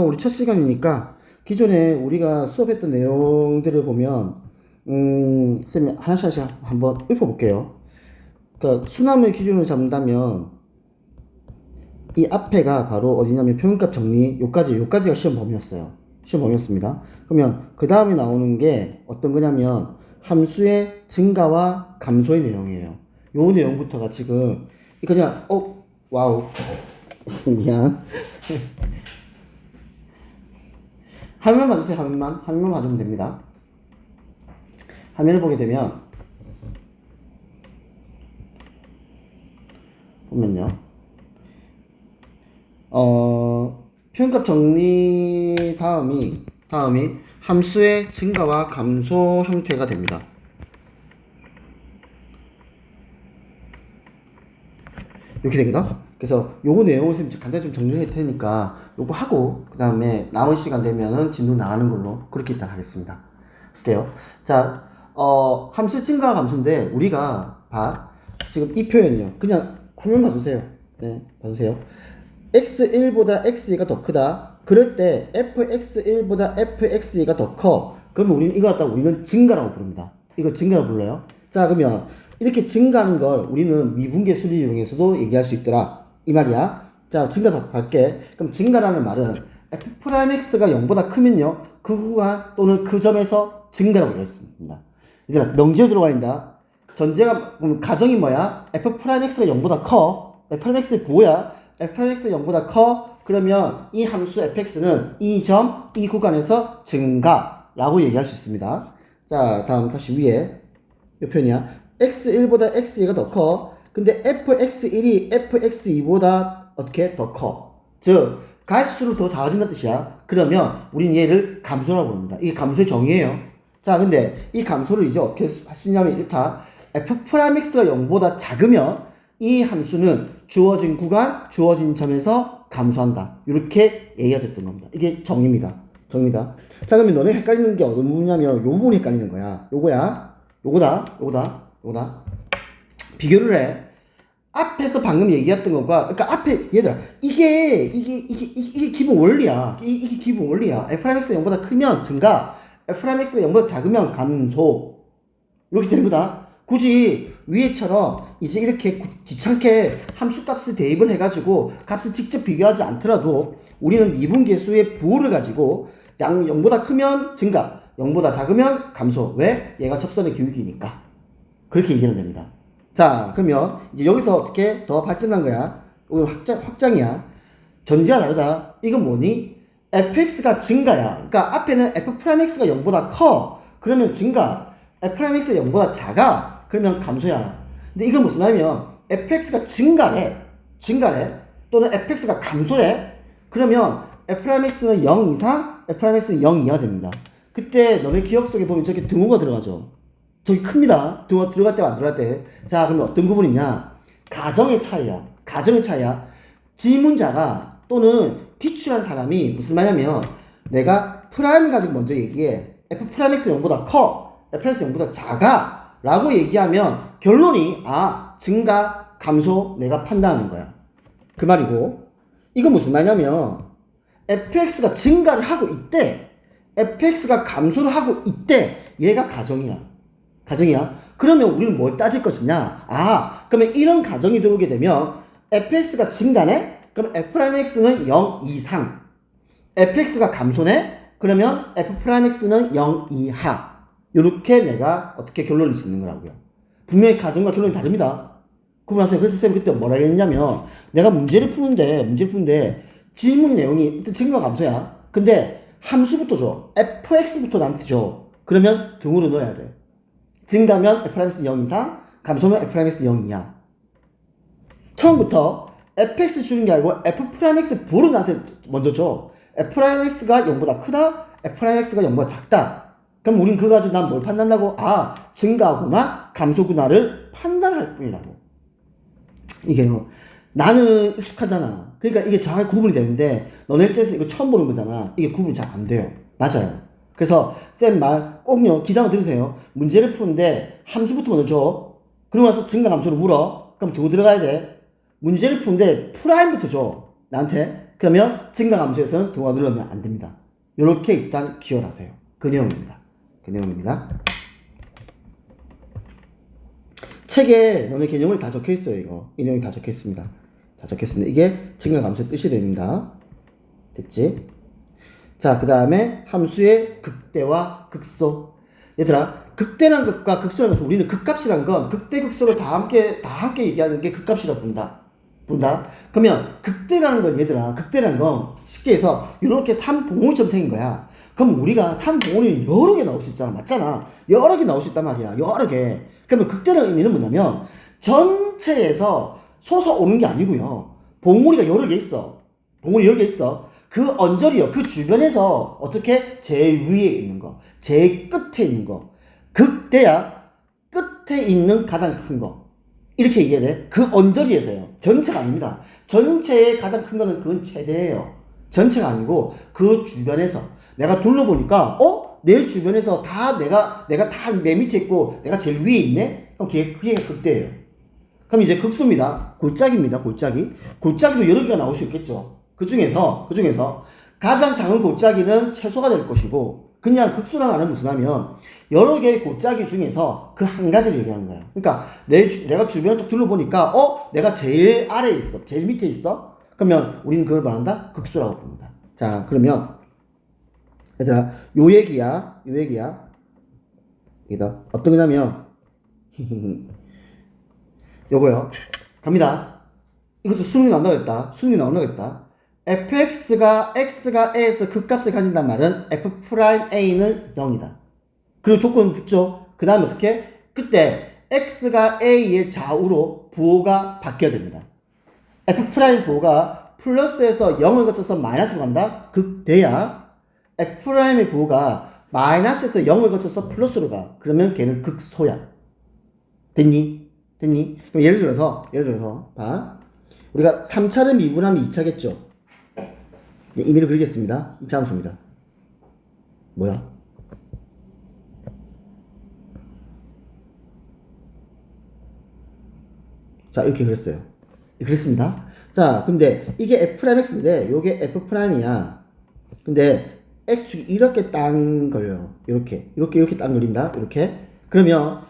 우리 첫 시간이니까 기존에 우리가 수업했던 내용들을 보면 쌤이 하나씩 한번 읊어볼게요. 그러니까 수남의 기준을 잡는다면 이 앞에가 바로 어디냐면 평균값 정리 요까지가 시험 범위였어요. 시험 범위였습니다. 그러면 그 다음에 나오는 게 어떤 거냐면 함수의 증가와 감소의 내용이에요. 요 내용부터가 지금 그냥 와우 미안. 화면만 봐주세요. 화면만 봐주면 됩니다. 화면을 보게 되면 보면요. 표현값 정리 다음이 함수의 증가와 감소 형태가 됩니다. 이렇게 됩니다. 그래서 요거 내용을 간단히 좀 정리할 테니까 요거 하고 그 다음에 남은 시간 되면은 진도 나가는 걸로 그렇게 일단 하겠습니다. 할게요. 자, 함수 증가와 감소인데 우리가 지금 이 표현이요. 그냥 화면 봐주세요. 네, 봐주세요. x1보다 x2가 더 크다. 그럴 때 fx1보다 fx2가 더 커. 그러면 우리는 이거 갖다 우리는 증가라고 부릅니다. 이거 증가라고 불러요. 자, 그러면 이렇게 증가하는 걸 우리는 미분계 수를 이용해서도 얘기할 수 있더라. 이 말이야. 자, 증가 할게. 그럼 증가라는 말은 f'x가 0보다 크면요. 그 구간 또는 그 점에서 증가라고 얘기했습니다. 얘들아, 명제로 들어가 있다. 전제가, 가정이 뭐야? f'x가 0보다 커. f'x 뭐야? f'x가 0보다 커. 그러면 이 함수 fx는 이 점, 이 구간에서 증가라고 얘기할 수 있습니다. 자, 다음 다시 위에 이 표현이야. x1보다 x2가 더 커. 근데 fx1이 fx2보다 어떻게 더 커. 즉 갈수록 더 작아진다는 뜻이야. 그러면 우린 얘를 감소라고 부릅니다. 이게 감소의 정의예요. 자, 근데 이 감소를 이제 어떻게 할 수 있냐면 이렇다. f'x가 0보다 작으면 이 함수는 주어진 구간, 주어진 점에서 감소한다. 이렇게 얘기가 됐던 겁니다. 이게 정의입니다. 자, 그러면 너네 헷갈리는 게 어느 부분이냐면 요 부분이 헷갈리는 거야. 요거다. 비교를 해. 앞에서 방금 얘기했던 것과, 그러니까 앞에, 얘들아, 이게 기본 원리야. 이게 기본 원리야. f'x가 0보다 크면 증가, f'x가 0보다 작으면 감소. 이렇게 되는 거다. 굳이 위에처럼 이제 이렇게 귀찮게 함수값을 대입을 해가지고 값을 직접 비교하지 않더라도 우리는 미분계수의 부호를 가지고 0보다 크면 증가, 0보다 작으면 감소. 왜? 얘가 접선의 기울기니까. 그렇게 얘기하면 됩니다. 자, 그러면 이제 여기서 어떻게 더 발전한 거야? 오늘 확장이야. 전제가 다르다. 이건 뭐니? fx가 증가야. 그러니까 앞에는 f'x가 0보다 커. 그러면 증가. f'x가 0보다 작아. 그러면 감소야. 근데 이건 무슨 말이냐면 fx가 증가래. 또는 fx가 감소래. 그러면 f'x는 0 이상, f'x는 0 이하 됩니다. 그때 너네 기억 속에 보면 저기 등호가 들어가죠. 저기 큽니다. 등호 들어갈 때와 안 들어갈 때. 자, 그러면 어떤 부분이냐? 가정의 차이야. 지문자가 또는 기출한 사람이 무슨 말이냐면 내가 프라임 가지고 먼저 얘기해. f'x 0보다 커. f'x 0보다 작아. 라고 얘기하면 결론이 증가, 감소 내가 판단하는 거야. 그 말이고 이건 무슨 말이냐면 fx가 증가를 하고 있대. fx가 감소를 하고 있대. 얘가 가정이야. 그러면 우리는 뭘 따질 것이냐? 그러면 이런 가정이 들어오게 되면 fx가 증가네? 그럼 f'x는 0 이상. fx가 감소네? 그러면 f'x는 0 이하. 요렇게 내가 어떻게 결론을 짓는 거라고요. 분명히 가정과 결론이 다릅니다. 구분하세요. 그래서 쌤이 그때 뭐라 그랬냐면 내가 문제를 푸는데 질문 내용이 일단 증가 감소야. 근데 함수부터 줘. fx부터 나한테 줘. 그러면 등으로 넣어야 돼. 증가면 f'x 0 이상, 감소면 f'x 0 이하. 처음부터 fx 주는 게 아니고 f'x 부호를 나한테 먼저 줘. f'x가 0보다 크다, f'x가 0보다 작다. 그럼 우린 그거 가지고 난 뭘 판단한다고? 증가구나, 감소구나를 판단할 뿐이라고. 이게요. 나는 익숙하잖아. 그러니까 이게 정확히 구분이 되는데 너네 입장에서 이거 처음 보는 거잖아. 이게 구분이 잘 안 돼요. 맞아요. 그래서 쌤 말 꼭요. 기장을 들으세요. 문제를 푸는데 함수부터 먼저 줘. 그러고 나서 증가 감소를 물어. 그럼 두고 들어가야 돼. 문제를 푸는데 프라임부터 줘. 나한테. 그러면 증가함수에서는 등호가 늘어나면 안 됩니다. 이렇게 일단 기억을 하세요. 그 내용입니다. 그 내용입니다. 책에 너네 개념을 다 적혀 있어요. 이거 이 내용이 다 적혀 있습니다. 다 적혀 있습니다. 이게 증가함수의 뜻이 됩니다. 됐지? 자, 그 다음에 함수의 극대와 극소. 얘들아, 극대란 것과 극소라는 것은 우리는 극값이란 건 극대 극소를 다 함께 얘기하는 게 극값이라고 본다. 그러면 극대라는 건 얘들아, 극대라는 건 쉽게 해서 이렇게 3봉오리처럼 생긴 거야. 그럼 우리가 3봉오리는 여러 개 나올 수 있잖아. 맞잖아. 여러 개 나올 수 있단 말이야. 여러 개. 그러면 극대라는 의미는 뭐냐면 전체에서 솟아오는 게 아니고요. 봉오리가 여러 개 있어. 봉오리 여러 개 있어. 그 언저리요. 그 주변에서 어떻게 제일 위에 있는 거, 제일 끝에 있는 거. 극대야 끝에 있는 가장 큰 거. 이렇게 얘기해야 돼. 그 언저리에서요. 전체가 아닙니다. 전체의 가장 큰 거는 그건 최대예요. 전체가 아니고 그 주변에서 내가 둘러보니까 내 주변에서 다 내가 다 맨 밑에 있고 내가 제일 위에 있네? 그럼 그게 극대예요. 그럼 이제 극소입니다. 골짜기입니다. 골짜기도 여러 개가 나올 수 있겠죠. 그 중에서 가장 작은 골짜기는 최소가 될 것이고, 그냥 극소랑 하는 무슨 하면 여러 개의 골짜기 중에서 그 한 가지를 얘기하는 거야. 그러니까 내가 주변을 딱 둘러보니까 내가 제일 아래에 있어, 제일 밑에 있어. 그러면 우리는 그걸 말한다? 극소라고 부릅니다. 자, 그러면 얘들아, 요 얘기야. 이다 어떤 거냐면 요거요. 갑니다. 이것도 수능이 나온다고 했다. fx가 x가 a에서 극값을 가진단 말은 f'a는 0이다. 그리고 조건 붙죠. 그 다음에 어떻게? 그때 x가 a의 좌우로 부호가 바뀌어야 됩니다. f' 부호가 플러스에서 0을 거쳐서 마이너스로 간다? 극대야. f'의 부호가 마이너스에서 0을 거쳐서 플러스로 가. 그러면 걔는 극소야. 됐니? 그럼 예를 들어서 봐. 우리가 3차를 미분하면 2차겠죠. 임의로 그리겠습니다. 2차 함수입니다. 뭐야? 자, 이렇게 그랬습니다. 자, 근데 이게 f'x인데 요게 f'이야. 근데 x축이 이렇게 땅 걸려요. 이렇게 땅 걸린다. 이렇게. 그러면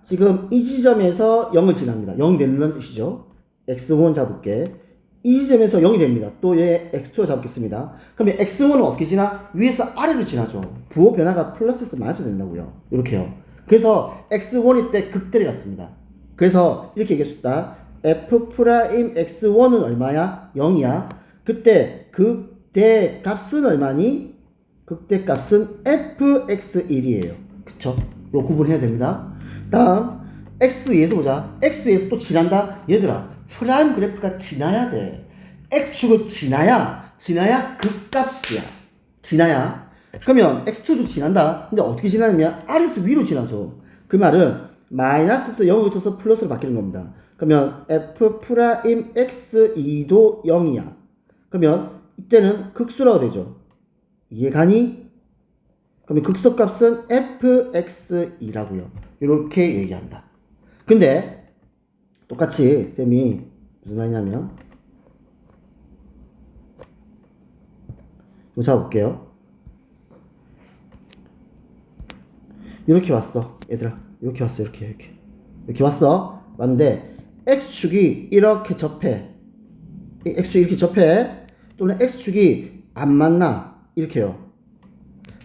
지금 이 지점에서 0을 지납니다. 0 되는 뜻이죠. x1 잡을게. 이 지점에서 0이 됩니다. 또 얘 x2로 잡겠습니다. 그러면 x1은 어떻게 지나? 위에서 아래로 지나죠. 부호 변화가 플러스에서 마이너스 된다고요. 이렇게요. 그래서 x1일 때 극대를 갔습니다. 그래서 이렇게 얘기할 수 있다. f'x1은 얼마야? 0이야. 그때 극대 값은 얼마니? 극대 값은 fx1이에요. 그쵸? 요 구분해야 됩니다. 다음 x에서 보자. x에서 또 지난다. 얘들아, 프라임 그래프가 지나야 돼. x축을 지나야 극값이야. 그러면 x2도 지난다. 근데 어떻게 지나냐면 아래에서 위로 지나죠. 그 말은 마이너스에서 0을 거쳐서 플러스로 바뀌는 겁니다. 그러면 f'x2도 0이야. 그러면 이때는 극소라고 되죠. 이해가니? 그러면 극소값은 fx2라고요. 이렇게 얘기한다. 근데 똑같이 쌤이 무슨 말이냐면 이거 잡아볼게요. 이렇게 왔어. 얘들아, 이렇게 왔어. 이렇게 왔어. 왔는데 x축이 이렇게 접해. x축이 이렇게 접해. 또는 x축이 안 만나. 이렇게요.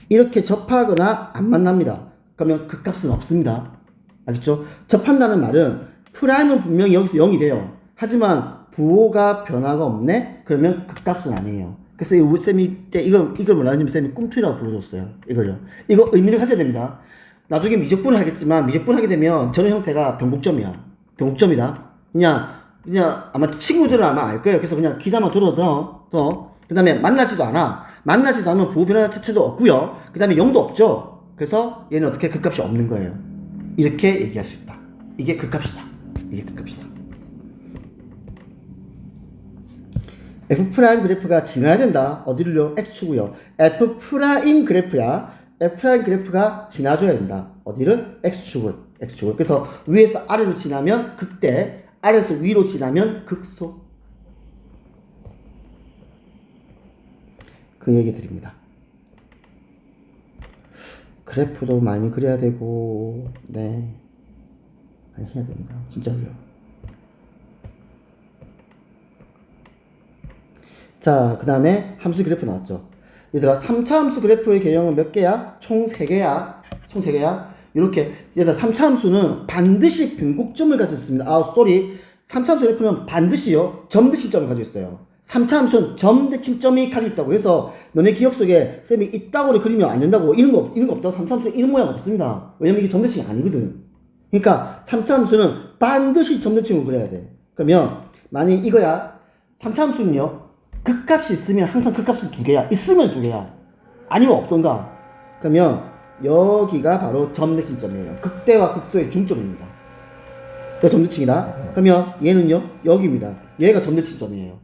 이렇게 접하거나 안 만납니다. 그러면 극값은 없습니다. 알겠죠? 접한다는 말은 프라임은 분명히 여기서 0이 돼요. 하지만 부호가 변화가 없네? 그러면 극값은 아니에요. 그래서 쌤이 때 이걸 뭐라냐면 쌤이 꿈틀이라고 불러줬어요. 이거죠. 이거 의미를 가져야 됩니다. 나중에 미적분을 하겠지만 미적분 하게 되면 저런 형태가 변곡점이다. 그냥 아마 친구들은 아마 알 거예요. 그래서 그냥 기다만 들어서 그 다음에 만나지도 않으면 부호 변화 자체도 없고요. 그 다음에 0도 없죠. 그래서 얘는 어떻게 극값이 없는 거예요. 이렇게 얘기할 수 있다. 이게 극값이다. f' 그래프가 지나야 된다. 어디를요? x축이요. f' 그래프야. f' 그래프가 지나줘야 된다. 어디를? x축을. 그래서 위에서 아래로 지나면 극대, 아래에서 위로 지나면 극소. 그 얘기 드립니다. 그래프도 많이 그려야 되고, 네. 많이 해야 됩니다. 진짜로요. 자, 그 다음에 함수 그래프 나왔죠. 얘들아, 3차 함수 그래프의 개형은 몇 개야? 총 3개야. 총 3개야. 이렇게, 얘들아, 3차 함수는 반드시 변곡점을 가지고 있습니다. 3차 함수 그래프는 반드시요, 점 대칭점을 가지고 있어요. 3차 함수는 점 대칭점이 가지고 있다고 해서, 너네 기억 속에 쌤이 이따구를 그리면 안 된다고, 이런 거 없다고. 3차 함수는 이런 모양 없습니다. 왜냐면 이게 점 대칭이 아니거든. 그러니까, 3차 함수는 반드시 점 대칭을 그려야 돼. 그러면, 만약 이거야, 3차 함수는요, 극값이 있으면 항상 극값은 2개야. 있으면 2개야. 아니면 없던가. 그러면 여기가 바로 점대칭점이에요. 극대와 극소의 중점입니다. 그 점대칭이다. 그러면 얘는요, 여기입니다. 얘가 점대칭점이에요.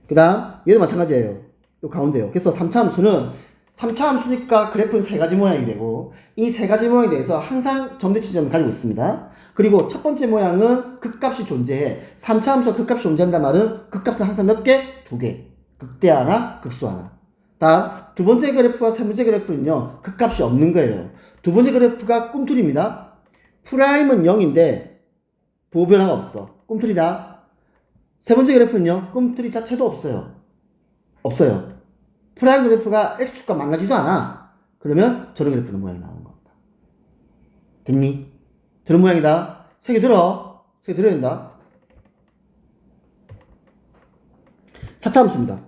그 다음 얘도 마찬가지예요. 요 가운데요. 그래서 3차 함수는 3차 함수니까 그래프는 3가지 모양이 되고, 이 3가지 모양에 대해서 항상 점대칭점을 가지고 있습니다. 그리고 첫 번째 모양은 극값이 존재해. 3차 함수가 극값이 존재한단 말은 극값은 항상 몇 개? 2개. 극대 하나, 극소 하나. 다음 두 번째 그래프와 세 번째 그래프는요, 극값이 없는 거예요. 두 번째 그래프가 꿈틀입니다. 프라임은 0인데 보호변화가 없어. 꿈틀이다. 세 번째 그래프는요, 꿈틀이 자체도 없어요. 없어요. 프라임 그래프가 X축과 만나지도 않아. 그러면 저런 그래프는 모양이 나오는 겁니다. 됐니? 저런 모양이다. 세 개 들어. 세 개 들어야 된다. 4차 함수입니다.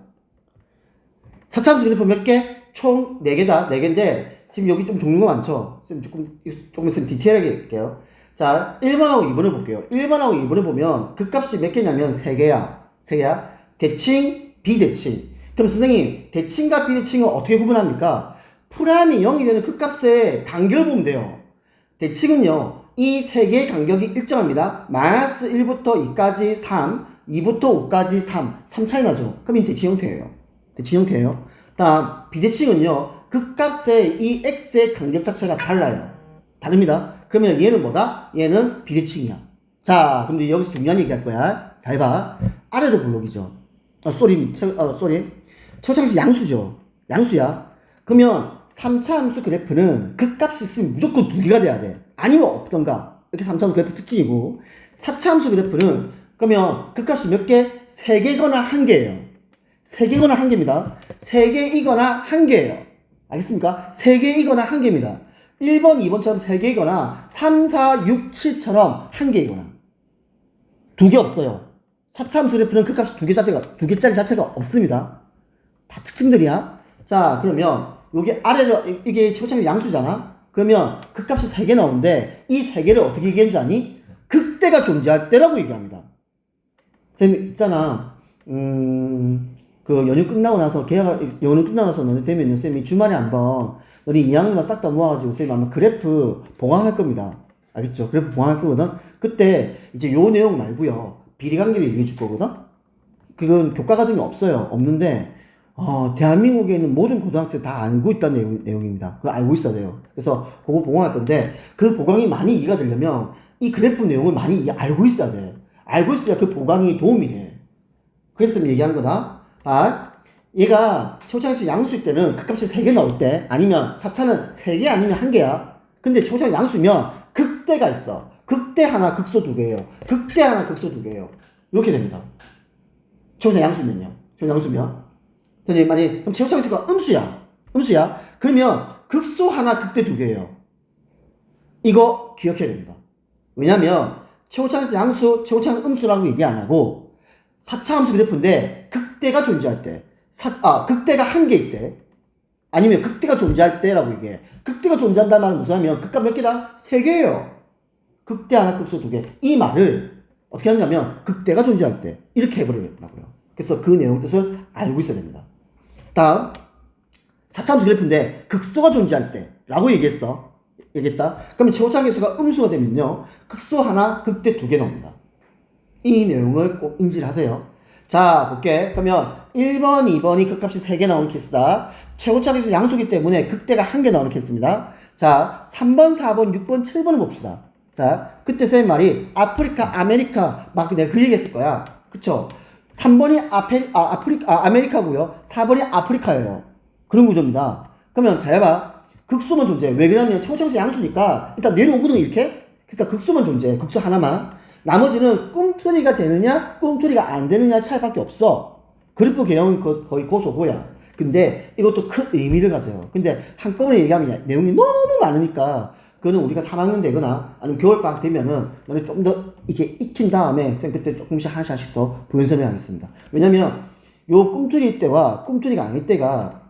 4차 함수 그래프 몇 개? 총 4개다. 4개인데, 지금 여기 좀 종류가 많죠? 조금 있으면 디테일하게 할게요. 자, 1번하고 2번을 볼게요. 1번하고 2번을 보면, 극값이 몇 개냐면 3개야. 3개야. 대칭, 비대칭. 그럼 선생님, 대칭과 비대칭을 어떻게 구분합니까? 프라임이 0이 되는 극값의 간격을 보면 돼요. 대칭은요, 이 3개의 간격이 일정합니다. 마이너스 1부터 2까지 3, 2부터 5까지 3 차이 나죠? 그럼 이 대칭 형태예요. 대칭 형태예요. 다음, 비대칭은요, 극값의 이 x의 간격 자체가 달라요. 다릅니다. 그러면 얘는 뭐다? 얘는 비대칭이야. 자, 그럼 여기서 중요한 얘기 할 거야. 잘 봐. 아래로 블록이죠. 최고차함수 양수죠. 양수야. 그러면 3차 함수 그래프는 극값이 있으면 무조건 2개가 돼야 돼. 아니면 없던가. 이렇게 3차 함수 그래프 특징이고, 4차 함수 그래프는 그러면 극값이 몇 개? 3개거나 1개예요. 3개거나 1개입니다. 3개이거나 1개예요. 알겠습니까? 3개이거나 1개입니다. 1번, 2번처럼 3개이거나 3, 4, 6, 7처럼 1개이거나 2개 없어요. 4차 함수 그래프는 극값이 2개짜리 자체가 없습니다. 다 특징들이야. 자, 그러면 여기 아래로 이게 최고차함수 양수잖아. 그러면 극값이 3개 나오는데 이 3개를 어떻게 얘기하는지 아니? 극대가 존재할 때라고 얘기합니다. 쌤 있잖아. 그 연휴 끝나고 나서 너네 되면요, 쌤이 주말에 한번 너네 2학년만 싹 다 모아가지고 쌤이 아마 그래프 봉황할 겁니다. 알겠죠? 그래프 봉황할 거거든. 그때 이제 요 내용 말고요, 비례관계를 얘기해 줄 거거든. 그건 교과 과정이 없어요. 없는데 대한민국에 있는 모든 고등학생이 다 알고 있다는 내용입니다. 그거 알고 있어야 돼요. 그래서 그거 봉황할 건데, 그 보강이 많이 이해가 되려면 이 그래프 내용을 많이 알고 있어야 돼. 알고 있어야 그 보강이 도움이 돼. 그래서 얘기하는 거다. 얘가 최고차함수 양수일 때는 극값이 3개 나올 때, 아니면 4차는 3개 아니면 1개야. 근데 최고차함수 양수면 극대가 있어. 극대 하나, 극소 2개예요. 극대 하나, 극소 2개예요. 이렇게 됩니다. 최고차함수 양수면요. 양수면. 그럼 최고차함수가 음수야. 그러면 극소 하나, 극대 2개예요. 이거 기억해야 됩니다. 왜냐면 최고차함수 양수, 최고차함수 음수라고 얘기 안 하고, 4차 함수 그래프인데 극대가 존재할 때, 극대가 1개일 때, 아니면 극대가 존재할 때라고 얘기해. 극대가 존재한다는 말은 무슨 말이냐면 극값 몇 개다? 3개예요. 극대 하나, 극소 2개. 이 말을 어떻게 하냐면 극대가 존재할 때 이렇게 해버리려고요. 그래서 그 내용 뜻을 알고 있어야 됩니다. 다음, 4차 함수 그래프인데 극소가 존재할 때 라고 얘기했다. 그러면 최고차함수가 음수가 되면요, 극소 하나, 극대 2개 나옵니다. 이 내용을 꼭 인지를 하세요. 자, 볼게. 그러면 1번, 2번이 극값이 3개 나오는 케이스다. 최고차함수 양수기 때문에 극대가 1개 나오는 케이스입니다. 자, 3번, 4번, 6번, 7번을 봅시다. 자, 그때 쌤 말이 아프리카, 아메리카 막 내가 그 얘기 했을 거야. 그쵸? 3번이 아메리카고요. 4번이 아프리카예요. 그런 구조입니다. 그러면 잘 봐. 극소만 존재해. 왜 그러냐면 최고차에서 양수니까 일단 내려오거든 이렇게. 그러니까 극소만 존재해. 극소 하나만. 나머지는 꿈틀이가 되느냐 꿈틀이가 안 되느냐 차이밖에 없어. 그래프 개형은 거의 고소고야. 근데 이것도 큰 의미를 가져요. 근데 한꺼번에 얘기하면 내용이 너무 많으니까 그거는 우리가 3학년 되거나 아니면 겨울방학 되면은 너네 좀 더 이렇게 익힌 다음에 쌤 그때 조금씩 하나씩 더 부연 설명하겠습니다. 왜냐면 요 꿈틀이 때와 꿈틀이가 아닐 때가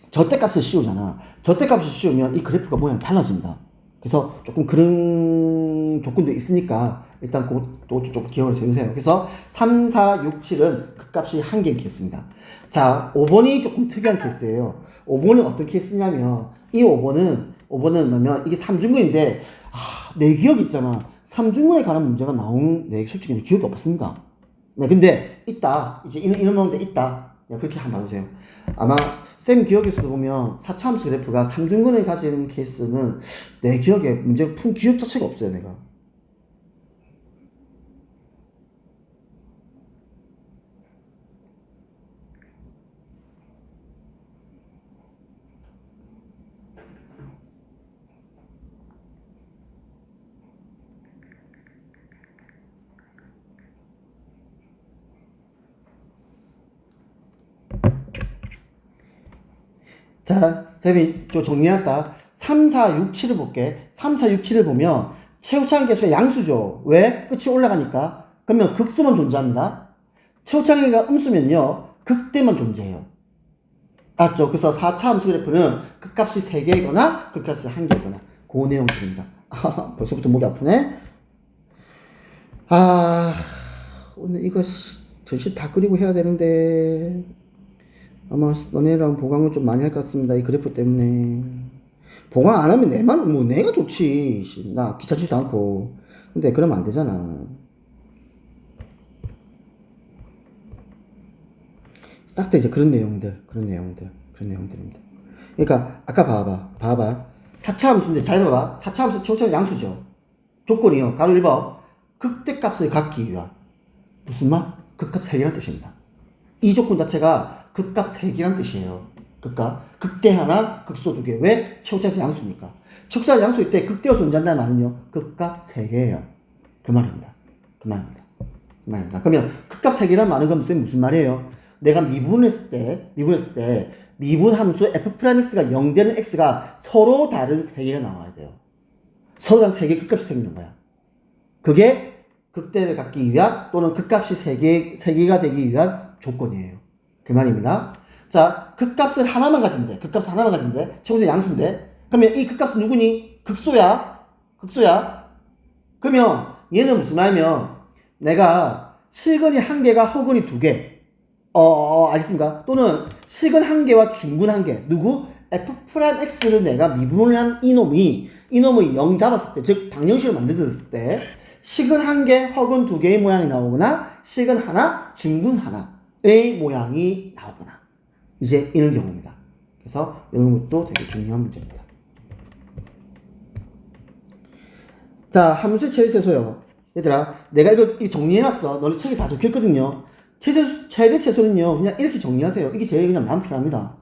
저때값을 씌우잖아. 저때값을 씌우면 이 그래프가 모양이 달라진다. 그래서 조금 그런 조건도 있으니까 일단 그것도 좀 기억을 해주세요. 그래서 3, 4, 6, 7은 그 값이 한 개인 케이스입니다. 자, 5번이 조금 특이한 케이스예요. 5번은 어떤 케이스냐면 이 5번은 뭐냐면 이게 3중근인데 내 기억이 있잖아. 3중근에 관한 문제가 나온 솔직히 내 기억이 없습니다. 네, 근데 있다. 이제 이런 건데 있다. 그렇게 한번 봐주세요. 아마 쌤 기억에서도 보면 4차함수 그래프가 3중근을 가지는 케이스는 내 기억에 문제가 푼 기억 자체가 없어요, 내가. 자, 쌤이 좀 정리했다. 3, 4, 6, 7을 볼게. 3, 4, 6, 7을 보면 최고차항 계수가 양수죠. 왜? 끝이 올라가니까. 그러면 극수만 존재합니다. 최고차항계가 음수면요. 극대만 존재해요. 맞죠? 그래서 4차 함수 그래프는 극값이 3개이거나 극값이 1개이거나 그 내용들입니다. 벌써부터 목이 아프네. 오늘 이거 전시 다 그리고 해야 되는데 아마 너네랑 보강을 좀 많이 할 것 같습니다. 이 그래프 때문에. 보강 안 하면 내가 좋지. 나 귀찮지도 않고. 근데 그러면 안 되잖아. 싹 다 이제 그런 내용들입니다. 그러니까 아까 봐봐. 4차 함수인데 잘 봐봐. 4차 함수 최고차항 양수죠. 조건이요. 가로 1번. 극대값을 갖기 위한 무슨 말? 극값 3개란 뜻입니다. 이 조건 자체가 극값 3개란 뜻이에요. 극대 하나, 극소 2개. 왜? 최고차에서 양수니까. 최고차에서 양수일 때 극대가 존재한다는 말은요. 극값 3개예요. 그 말입니다. 그러면 극값 3개란 말은 그럼 무슨 말이에요? 내가 미분했을 때 미분 함수 f'x가 0 되는 x가 서로 다른 3개가 나와야 돼요. 서로 다른 3개 극값이 생기는 거야. 그게 극대를 갖기 위한 또는 극값이 3개가 되기 위한 조건이에요. 그 말입니다. 자, 극값을 하나만 가진대. 최고차 양수인데. 그러면 이 극값은 누구니? 극소야. 그러면 얘는 무슨 말이면 내가 실근이 1개가 허근이 2개. 알겠습니까? 또는 실근 1개와 중근 1개. 누구? f'x를 내가 미분을 한 이놈이 0 잡았을 때, 즉 방정식을 만들었을 때 식은 1개, 허근 2개의 모양이 나오거나 식은 하나, 중근 하나의 모양이 나오거나 이제 이런 경우입니다. 그래서 이런 것도 되게 중요한 문제입니다. 자, 함수의 최대최소요. 얘들아, 내가 이거 정리해놨어. 너네 책에 다 적혀있거든요. 최대 최소는요, 그냥 이렇게 정리하세요. 이게 제일 그냥 마음 편합니다.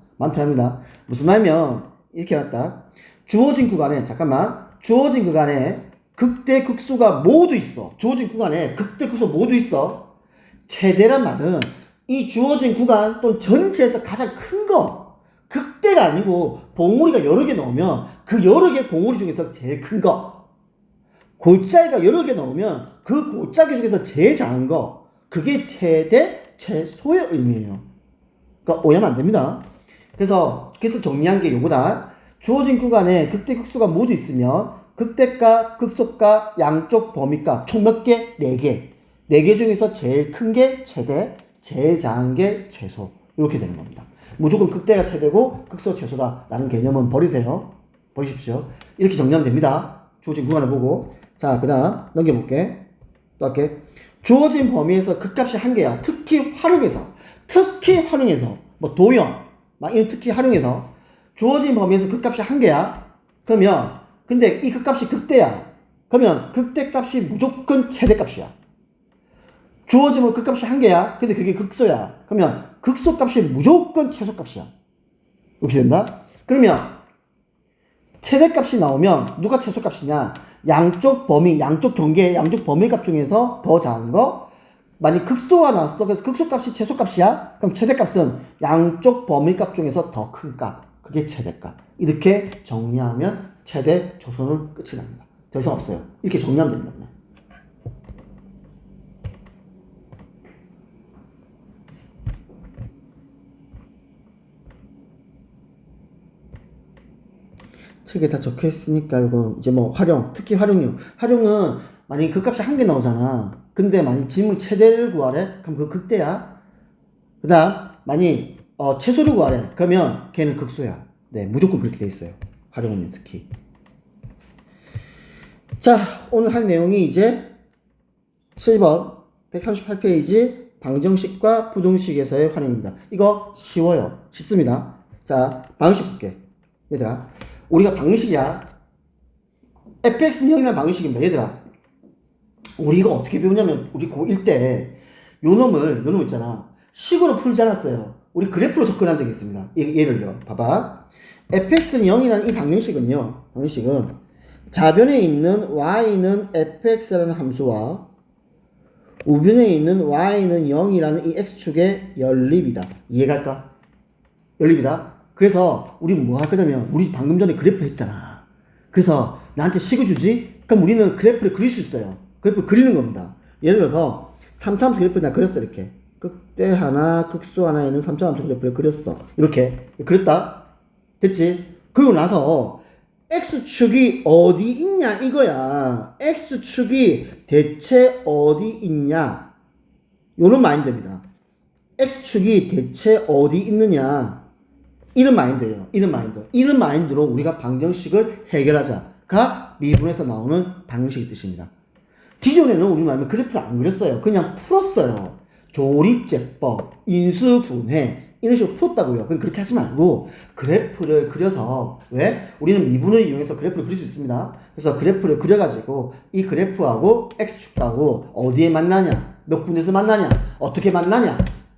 무슨 말이면, 이렇게 해놨다. 주어진 구간에 극대, 극소가 모두 있어. 주어진 구간에 극대, 극소 모두 있어. 최대란 말은 이 주어진 구간 또는 전체에서 가장 큰 거. 극대가 아니고 봉우리가 여러 개 넣으면 그 여러 개 봉우리 중에서 제일 큰 거. 골짜기가 여러 개 넣으면 그 골짜기 중에서 제일 작은 거. 그게 최대, 최소의 의미예요. 그러니까 오해하면 안 됩니다. 그래서 정리한 게 요거다. 주어진 구간에 극대, 극소가 모두 있으면 극대값, 극소값, 양쪽 범위값 총 몇 개? 4개. 4개 중에서 제일 큰 게 최대, 제일 작은 게 최소. 이렇게 되는 겁니다. 무조건 극대가 최대고 극소 최소다라는 개념은 버리십시오. 이렇게 정리하면 됩니다. 주어진 구간을 보고. 자, 그 다음 넘겨볼게. 또 할게. 주어진 범위에서 극값이 1개야. 특히 활용해서 뭐 도형 막 이런 특히 활용해서 주어진 범위에서 극값이 1개야. 그러면 근데 이 극값이 극대야. 그러면 극대값이 무조건 최대값이야. 주어지면 극값이 1개야. 근데 그게 극소야. 그러면 극소값이 무조건 최소값이야. 이렇게 된다. 그러면 최대값이 나오면 누가 최소값이냐? 양쪽 범위, 양쪽 경계, 양쪽 범위값 중에서 더 작은 거. 만약 극소가 나왔어. 그래서 극소값이 최소값이야. 그럼 최대값은 양쪽 범위값 중에서 더 큰 값. 그게 최대값. 이렇게 정리하면 최대 조선은 끝이 납니다. 더 이상 없어요. 이렇게 정리하면 됩니다. 책에 다 적혀 있으니까 이거 이제 뭐 활용, 특히 활용은 만약에 그 값이 한 개 나오잖아. 근데 만약 지문 최대를 구하래? 그럼 그 극대야. 그 다음 만약 최소를 구하래? 그러면 걔는 극소야. 네, 무조건 그렇게 돼 있어요. 활용은요, 특히. 자, 오늘 할 내용이 이제 7번 138페이지 방정식과 부등식에서의 활용입니다. 이거 쉬워요. 쉽습니다. 자, 방식 볼게. 얘들아, 우리가 방식이야. fx형이라는 방식입니다. 얘들아, 우리 이거 어떻게 배우냐면 우리 고1 때 요놈 있잖아. 식으로 풀지 않았어요. 우리 그래프로 접근한 적이 있습니다. 예를요. 봐봐. fx는 0이라는 이 방정식은 좌변에 있는 y는 fx라는 함수와 우변에 있는 y는 0이라는 이 x축의 연립이다. 이해갈까? 연립이다. 그래서 우리 뭐 할 거냐면 우리 방금 전에 그래프 했잖아. 그래서 나한테 식을 주지? 그럼 우리는 그래프를 그릴 수 있어요. 그래프 그리는 겁니다. 예를 들어서 3차함수 그래프를 나 그렸어. 이렇게 극대 하나 극소 하나에 있는 3차함수 그래프를 그렸어. 이렇게 그렸다. 됐지? 그리고 나서 x축이 어디 있냐 이거야. x축이 대체 어디 있냐, 요런 마인드입니다. x축이 대체 어디 있느냐, 이런 마인드예요. 이런 마인드로 우리가 방정식을 해결하자가 미분에서 나오는 방정식의 뜻입니다. 기존에는 우리 말하면 그래프를 안 그렸어요. 그냥 풀었어요. 조립제법, 인수분해 이런 식으로 풀었다고요. 그럼 그렇게 하지 말고 그래프를 그려서, 왜? 우리는 미분을 이용해서 그래프를 그릴 수 있습니다. 그래서 그래프를 그려가지고 이 그래프하고 x축하고 어디에 만나냐, 몇 군데서 만나냐, 어떻게 만나냐,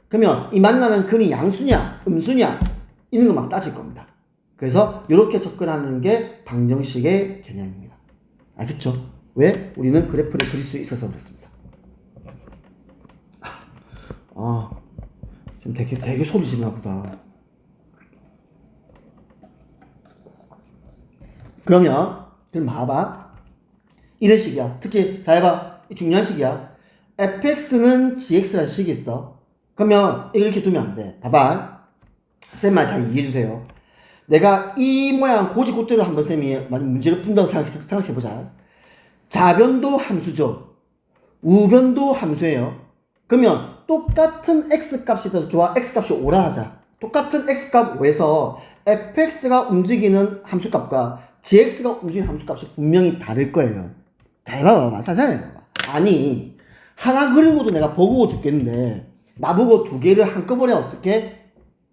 그러면 이 만나는 근이 양수냐 음수냐 이런 거 막 따질 겁니다. 그래서 이렇게 접근하는 게 방정식의 개념입니다. 알겠죠? 왜? 우리는 그래프를 그릴 수 있어서 그렇습니다. 지금 되게 소리 지르나 보다. 그럼 봐봐. 이런 식이야. 특히 잘 봐. 중요한 식이야. fx는 gx라는 식이 있어. 그러면 이렇게 두면 안 돼. 봐봐. 쌤 말 잘 이해해주세요. 내가 이 모양 고지고대로 한번 쌤이 문제를 푼다고 생각해보자. 좌변도 함수죠. 우변도 함수예요. 그러면 똑같은 x값이 더 좋아. x값이 5라 하자. 똑같은 x값 5에서 fx가 움직이는 함수값과 gx가 움직이는 함수값이 분명히 다를 거예요. 잘 봐봐. 자세히 봐봐. 아니, 하나 그린 것도 내가 버거워 죽겠는데 나보고 두 개를 한꺼번에 어떻게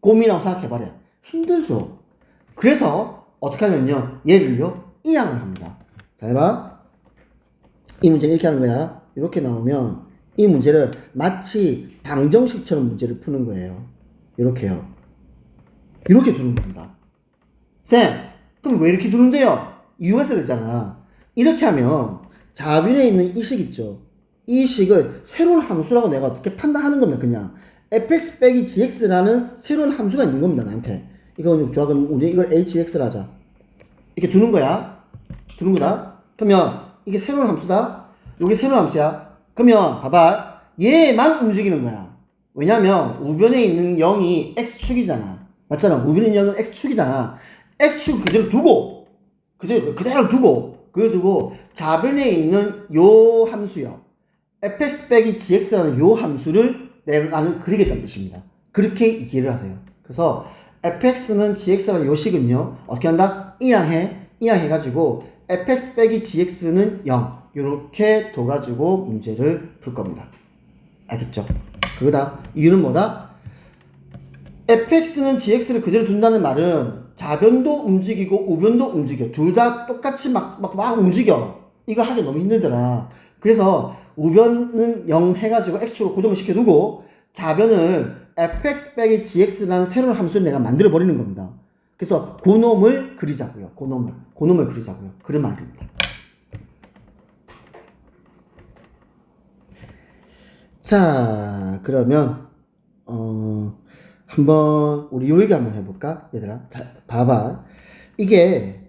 고민하고 생각해봐라. 힘들죠. 그래서 어떻게 하냐면요, 얘를요 이항을 합니다. 잘 봐. 이 문제는 이렇게 하는 거야. 이렇게 나오면 이 문제를 마치 방정식처럼 문제를 푸는 거예요. 이렇게요. 이렇게 두는 겁니다. 쌤, 그럼 왜 이렇게 두는데요? 이유가 있어야 되잖아. 이렇게 하면 좌변에 있는 이 식 있죠. 이 식을 새로운 함수라고 내가 어떻게 판단하는 겁니다. 그냥 fx 빼기 gx라는 새로운 함수가 있는 겁니다. 나한테. 이거 좋아. 그럼 우리 이걸 hx를 하자. 이렇게 두는 거야. 두는 거다. 그러면 이게 새로운 함수다. 여기 새로운 함수야. 그러면 봐봐. 얘만 움직이는 거야. 왜냐면 우변에 있는 0이 x축이잖아. 맞잖아. 우변에 있는 0은 x축이잖아. x축 그대로 두고 좌변에 있는 요 함수요, fx 빼기 gx라는 요 함수를 나는 그리겠다는 뜻입니다. 그렇게 이해를 하세요. 그래서 fx는 gx라는 요 식은요 어떻게 한다? 이항해가지고 fx 빼기 gx는 0 요렇게 둬가지고 문제를 풀 겁니다. 알겠죠? 그거다. 이유는 뭐다? fx는 gx를 그대로 둔다는 말은 좌변도 움직이고 우변도 움직여. 둘 다 똑같이 막 움직여. 이거 하기 너무 힘들더라. 그래서 우변은 0 해가지고 x축으로 고정을 시켜두고 좌변을 fx 빼기 gx라는 새로운 함수를 내가 만들어 버리는 겁니다. 그래서 고놈을 그리자고요. 고놈을 그리자고요. 그런 말입니다. 자, 그러면 한번 우리 요 얘기 한번 해볼까? 얘들아, 자, 봐봐. 이게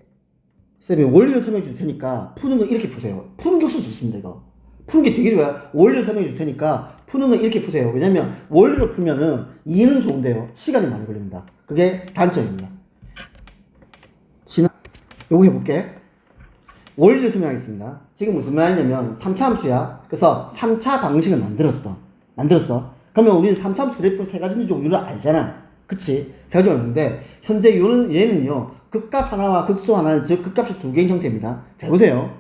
쌤이 원리를 설명해 줄 테니까 푸는 거 이렇게 푸세요. 푸는 게 없을 수 있습니다. 이거 푸는 게 되게 좋아요. 원리를 설명해 줄 테니까 푸는 거 이렇게 푸세요. 왜냐면 원리를 풀면은 이해는 좋은데요, 시간이 많이 걸립니다. 그게 단점입니다. 요거 해볼게. 원리를 설명하겠습니다. 지금 무슨 말이냐면 3차 함수야. 그래서 3차 방식을 만들었어. 그러면 우리는 3차 함수 그래프 세 가지 종류를 알잖아. 그치? 세 가지 알는데 현재 얘는요, 극값 하나와 극소 하나는, 즉 극값이 두 개인 형태입니다. 자, 보세요.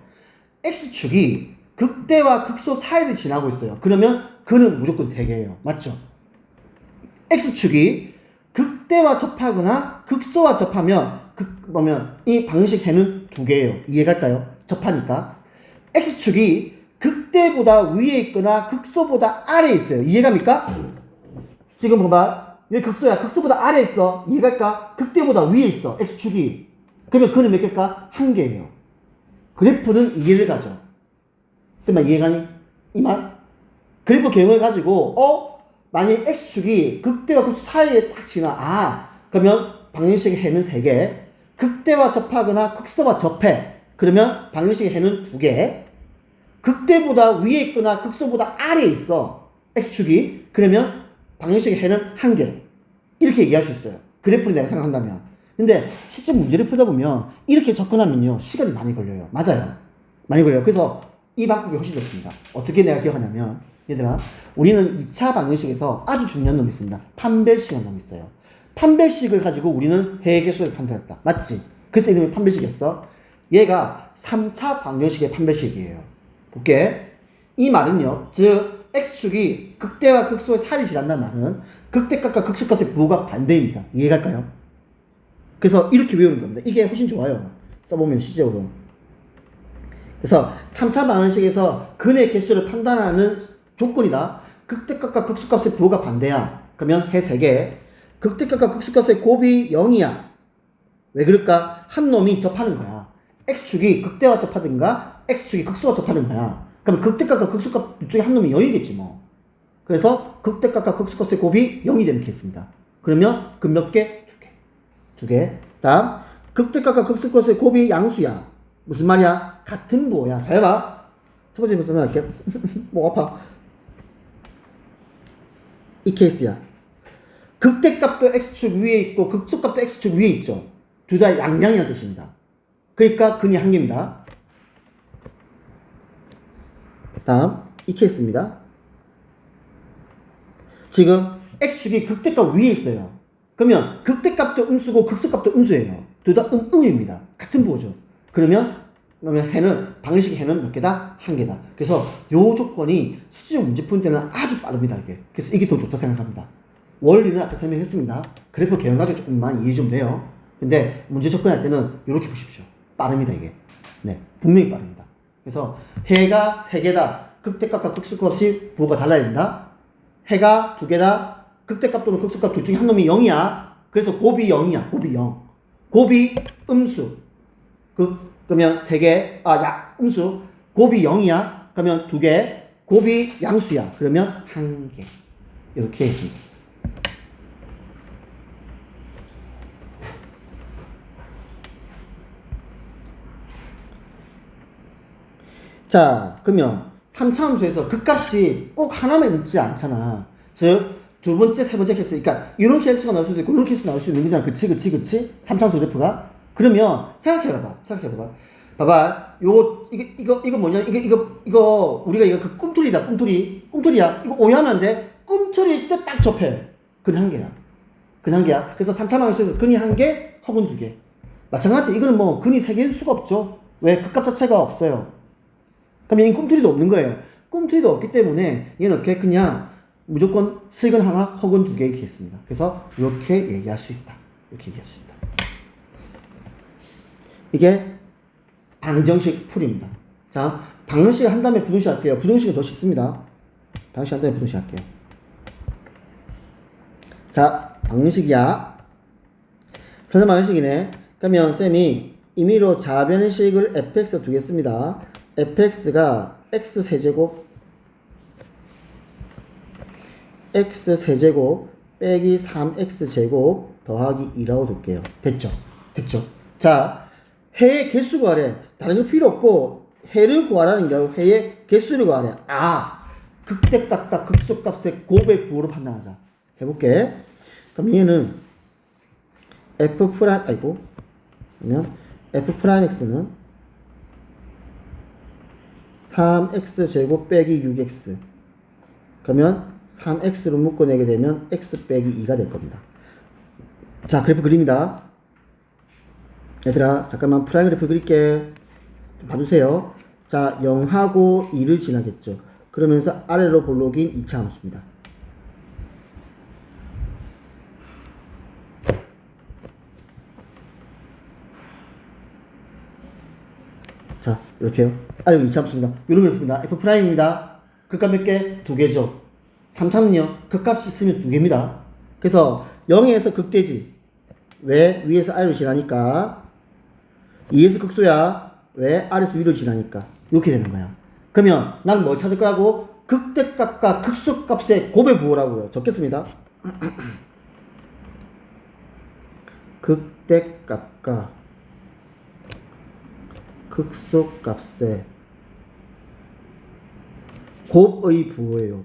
x축이 극대와 극소 사이를 지나고 있어요. 그러면 그는 무조건 3개예요. 맞죠? x축이 극대와 접하거나 극소와 접하면 이 방식 해는 2개예요. 이해갈까요? 접하니까. x축이 극대보다 위에 있거나 극소보다 아래에 있어요. 이해갑니까? 지금 봐봐. 왜 극소야? 극소보다 아래에 있어. 이해갈까? 극대보다 위에 있어. x축이. 그러면 그는 몇 개일까? 1개예요. 그래프는 이해를 가죠. 쌤아, 이해가니? 이 말? 그래프 개형을 가지고 만약 x축이 극대와 극소 사이에 딱 지나. 그러면 방정식의 해는 3개. 극대와 접하거나 극소와 접해. 그러면 방정식의 해는 2개. 극대보다 위에 있거나 극소보다 아래에 있어. x축이. 그러면 방정식의 해는 1개. 이렇게 얘기할 수 있어요. 그래프를 내가 생각한다면. 근데 실제 문제를 풀다 보면 이렇게 접근하면요, 시간이 많이 걸려요. 맞아요. 많이 걸려요. 그래서 이 방법이 훨씬 좋습니다. 어떻게 내가 기억하냐면, 얘들아, 우리는 2차 방정식에서 아주 중요한 놈이 있습니다. 판별식이라는 놈이 있어요. 판별식을 가지고 우리는 해의 개수를 판단했다. 맞지? 그래서 이름이 판별식이었어. 얘가 3차 방정식의 판별식이에요. 볼게. 이 말은요, 즉 x축이 극대와 극소의 사이를 지난다는 말은 극대값과 극소값의 부호가 반대입니다. 이해갈까요? 그래서 이렇게 외우는 겁니다. 이게 훨씬 좋아요. 써보면 실제로. 그래서 3차 방정식에서 근의 개수를 판단하는 조건이다. 극대값과 극소값의 부호가 반대야. 그러면 해 3개. 극대값과 극소값의 곱이 0이야. 왜 그럴까? 한 놈이 접하는 거야. x축이 극대와 접하든가 x축이 극소와 접하는 거야. 그럼 극대값과 극소값 둘 중에 한 놈이 0이겠지 뭐. 그래서 극대값과 극소값의 곱이 0이 되는 케이스입니다. 그러면 그 몇 개? 2개. 2개. 다음, 극대값과 극소값의 곱이 양수야. 무슨 말이야? 같은 부호야. 잘 봐. 첫 번째 부터 할게. 목 아파. 이 케이스야. 극대값도 x축 위에 있고 극소값도 x축 위에 있죠. 둘 다 양양이라는 뜻입니다. 그러니까 근이 1개입니다. 다음, 이 케이스입니다. 지금 x축이 극대값 위에 있어요. 그러면 극대값도 음수고 극소값도 음수예요. 둘 다 음입니다. 같은 부호죠. 그러면 해는, 방정식의 해는 몇 개다? 1개다. 그래서 요 조건이 실제 문제 푸는 때는 아주 빠릅니다. 이게. 그래서 이게 더 좋다 생각합니다. 원리는 아까 설명했습니다. 그래프 개형 가지고 조금만 이해 좀 돼요. 근데 문제 접근할 때는 이렇게 보십시오. 빠릅니다, 이게. 네, 분명히 빠릅니다. 그래서 해가 3개다. 극대값과 극소값이 부호가 달라야 된다. 해가 2개다. 극대값 또는 극소값 둘 중에 한 놈이 0이야. 그래서 곱이 0이야. 곱이 0. 곱이 음수. 그러면 3개, 음수. 곱이 0이야. 그러면 2개. 곱이 양수야. 그러면 1개. 이렇게 얘기합니다. 자, 그러면 3차 함수에서 극값이 꼭 하나만 있지 않잖아. 즉, 두 번째, 세 번째 케이스. 그러니까 이런 케이스가 나올 수도 있고 이런 케이스가 나올 수 있는 거잖아. 그치? 3차 함수 그래프가. 그러면 생각해봐봐. 봐봐. 이거 뭐냐? 이거 우리가 이거 그 꿈틀이야. 이거 오해하면 안 돼. 꿈틀일 때 딱 접해. 근 1개야. 그래서 3차 방정식에서 근이 1개 혹은 2개. 마찬가지. 이거는 뭐 근이 3개일 수가 없죠. 왜? 극값 자체가 없어요. 그럼 얘는 꿈틀이도 없는 거예요. 꿈틀이도 없기 때문에 얘는 어떻게 그냥 무조건 실근 하나 혹은 2개 이렇게 했습니다. 그래서 이렇게 얘기할 수 있다. 이게 방정식 풀입니다. 자, 방정식 한 다음에 부등식 할게요. 부등식은 더 쉽습니다. 방정식 한 다음에 부등식 할게요. 자, 방정식이야. 선생님 방식이네. 그러면 쌤이 임의로 좌변의 식을 fx 두겠습니다. fx가 x세제곱 빼기 3x제곱 더하기 2라고 둘게요. 됐죠? 됐죠? 자, 해의 개수 구하래. 다른 거 필요 없고 해를 구하라는 게 아니고 해의 개수를 구하래. 극대값과 극소값의 곱의 부호로 판단하자. 해볼게. 그럼 얘는 f 프라임 그러면 f 프라임 x는 3x 제곱 빼기 6x. 그러면 3x로 묶어내게 되면 x 빼기 2가 될 겁니다. 자, 그래프 그립니다. 얘들아, 잠깐만 프라임 그래프 그릴게. 좀 봐주세요. 자, 0하고 2를 지나겠죠. 그러면서 아래로 볼록인 2차 함수입니다. 자, 이렇게요. 아래로 2차 함수입니다. 이런 그래프입니다. f 프라임입니다. 극값 몇 개? 2개죠. 3차는요, 극값이 있으면 2개입니다. 그래서 0에서 극대지. 왜? 위에서 아래로 지나니까. 2에서 극소야. 왜? 아래에서 위로 지나니까. 이렇게 되는 거야. 그러면 나는 뭘 찾을 거라고? 극대값과 극소값의 곱의 부호라고요. 적겠습니다. 극대값과 극소값의 곱의 부호예요.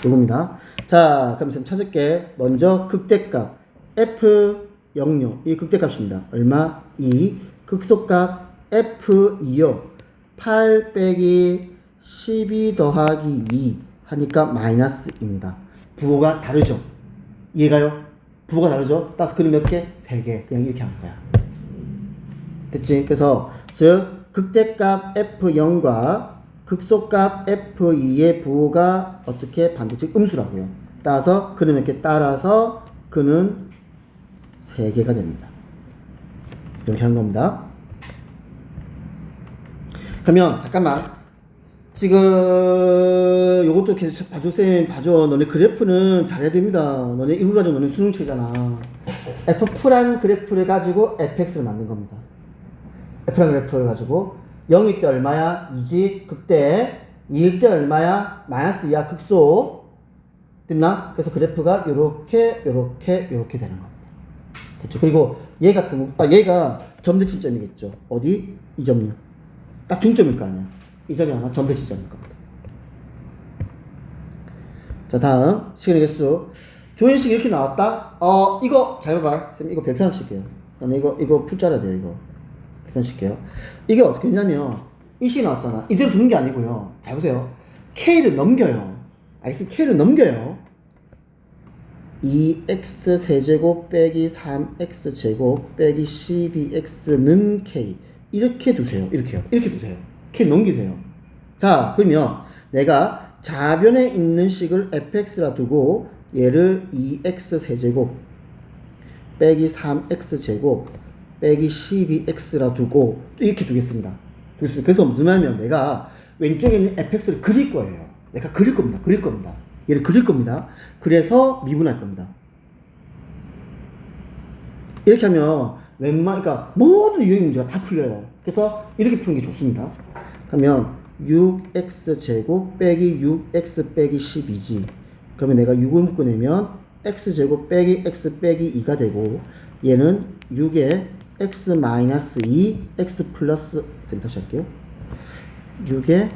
요겁니다. 자, 그럼 쌤 찾을게. 먼저 극대값 F00 이 극대값입니다. 얼마? 2. 극소값 F2요. 8 빼기 12 더하기 2 하니까 마이너스입니다. 부호가 다르죠? 이해가요? 부호가 다르죠? 따라서 그림 몇 개? 3개. 그냥 이렇게 하는 거야. 됐지? 그래서 즉 극대값 F0과 극소값 F2의 부호가 어떻게 반대, 즉 음수라고요. 따라서 그는 이렇게 따라서 그는 3개가 됩니다. 이렇게 하는 겁니다. 그러면 잠깐만, 지금 요것도 계속 봐줘. 봐줘. 너네 그래프는 잘해야 됩니다. 너네 이거 가지고 너네 수능 치잖아. F'라는 그래프를 가지고 fx를 만든 겁니다. F라는 그래프를 가지고 0일 때 얼마야? 2지 극대. 2일 때 얼마야? 마이너스 2야 극소. 됐나? 그래서 그래프가 요렇게 되는 겁니다. 됐죠? 그리고 얘가 점대칭점이겠죠. 어디? 이 점이요. 딱 중점일 거 아니야. 이 점이 아마 점대칭점일 겁니다. 자, 다음 시간의 개수. 조인식이 이렇게 나왔다. 이거 잘 봐봐. 쌤 이거 별표 하나 칠게요. 나는 이거 풀 짜야 돼요. 이거 별표 칠게요. 이게 어떻게 했냐면 이 식이 나왔잖아. 이대로 두는 게 아니고요. 잘 보세요. K를 넘겨요. 알겠습니까? K를 넘겨요. 2x 세제곱 빼기 3x 제곱 빼기 12x는 K. 이렇게 두세요. 이렇게요. 이렇게 두세요. K 넘기세요. 자, 그러면 내가 좌변에 있는 식을 fx라 두고 얘를 2x 세제곱 빼기 3x 제곱 빼기 12x라 두고 이렇게 두겠습니다. 그래서 무슨 말이냐면 내가 왼쪽에 있는 fx를 그릴 거예요. 내가 그릴 겁니다. 얘를 그릴 겁니다. 그래서 미분할 겁니다. 이렇게 하면 그러니까 모든 유형 문제가 다 풀려요. 그래서 이렇게 푸는 게 좋습니다. 그러면 6x 제곱 빼기 6x 빼기 12지. 그러면 내가 6을 묶어내면 x 제곱 빼기 x 빼기 2가 되고, 얘는 6에 x 마이너스 2 x 플러스, 다시 할게요. 6에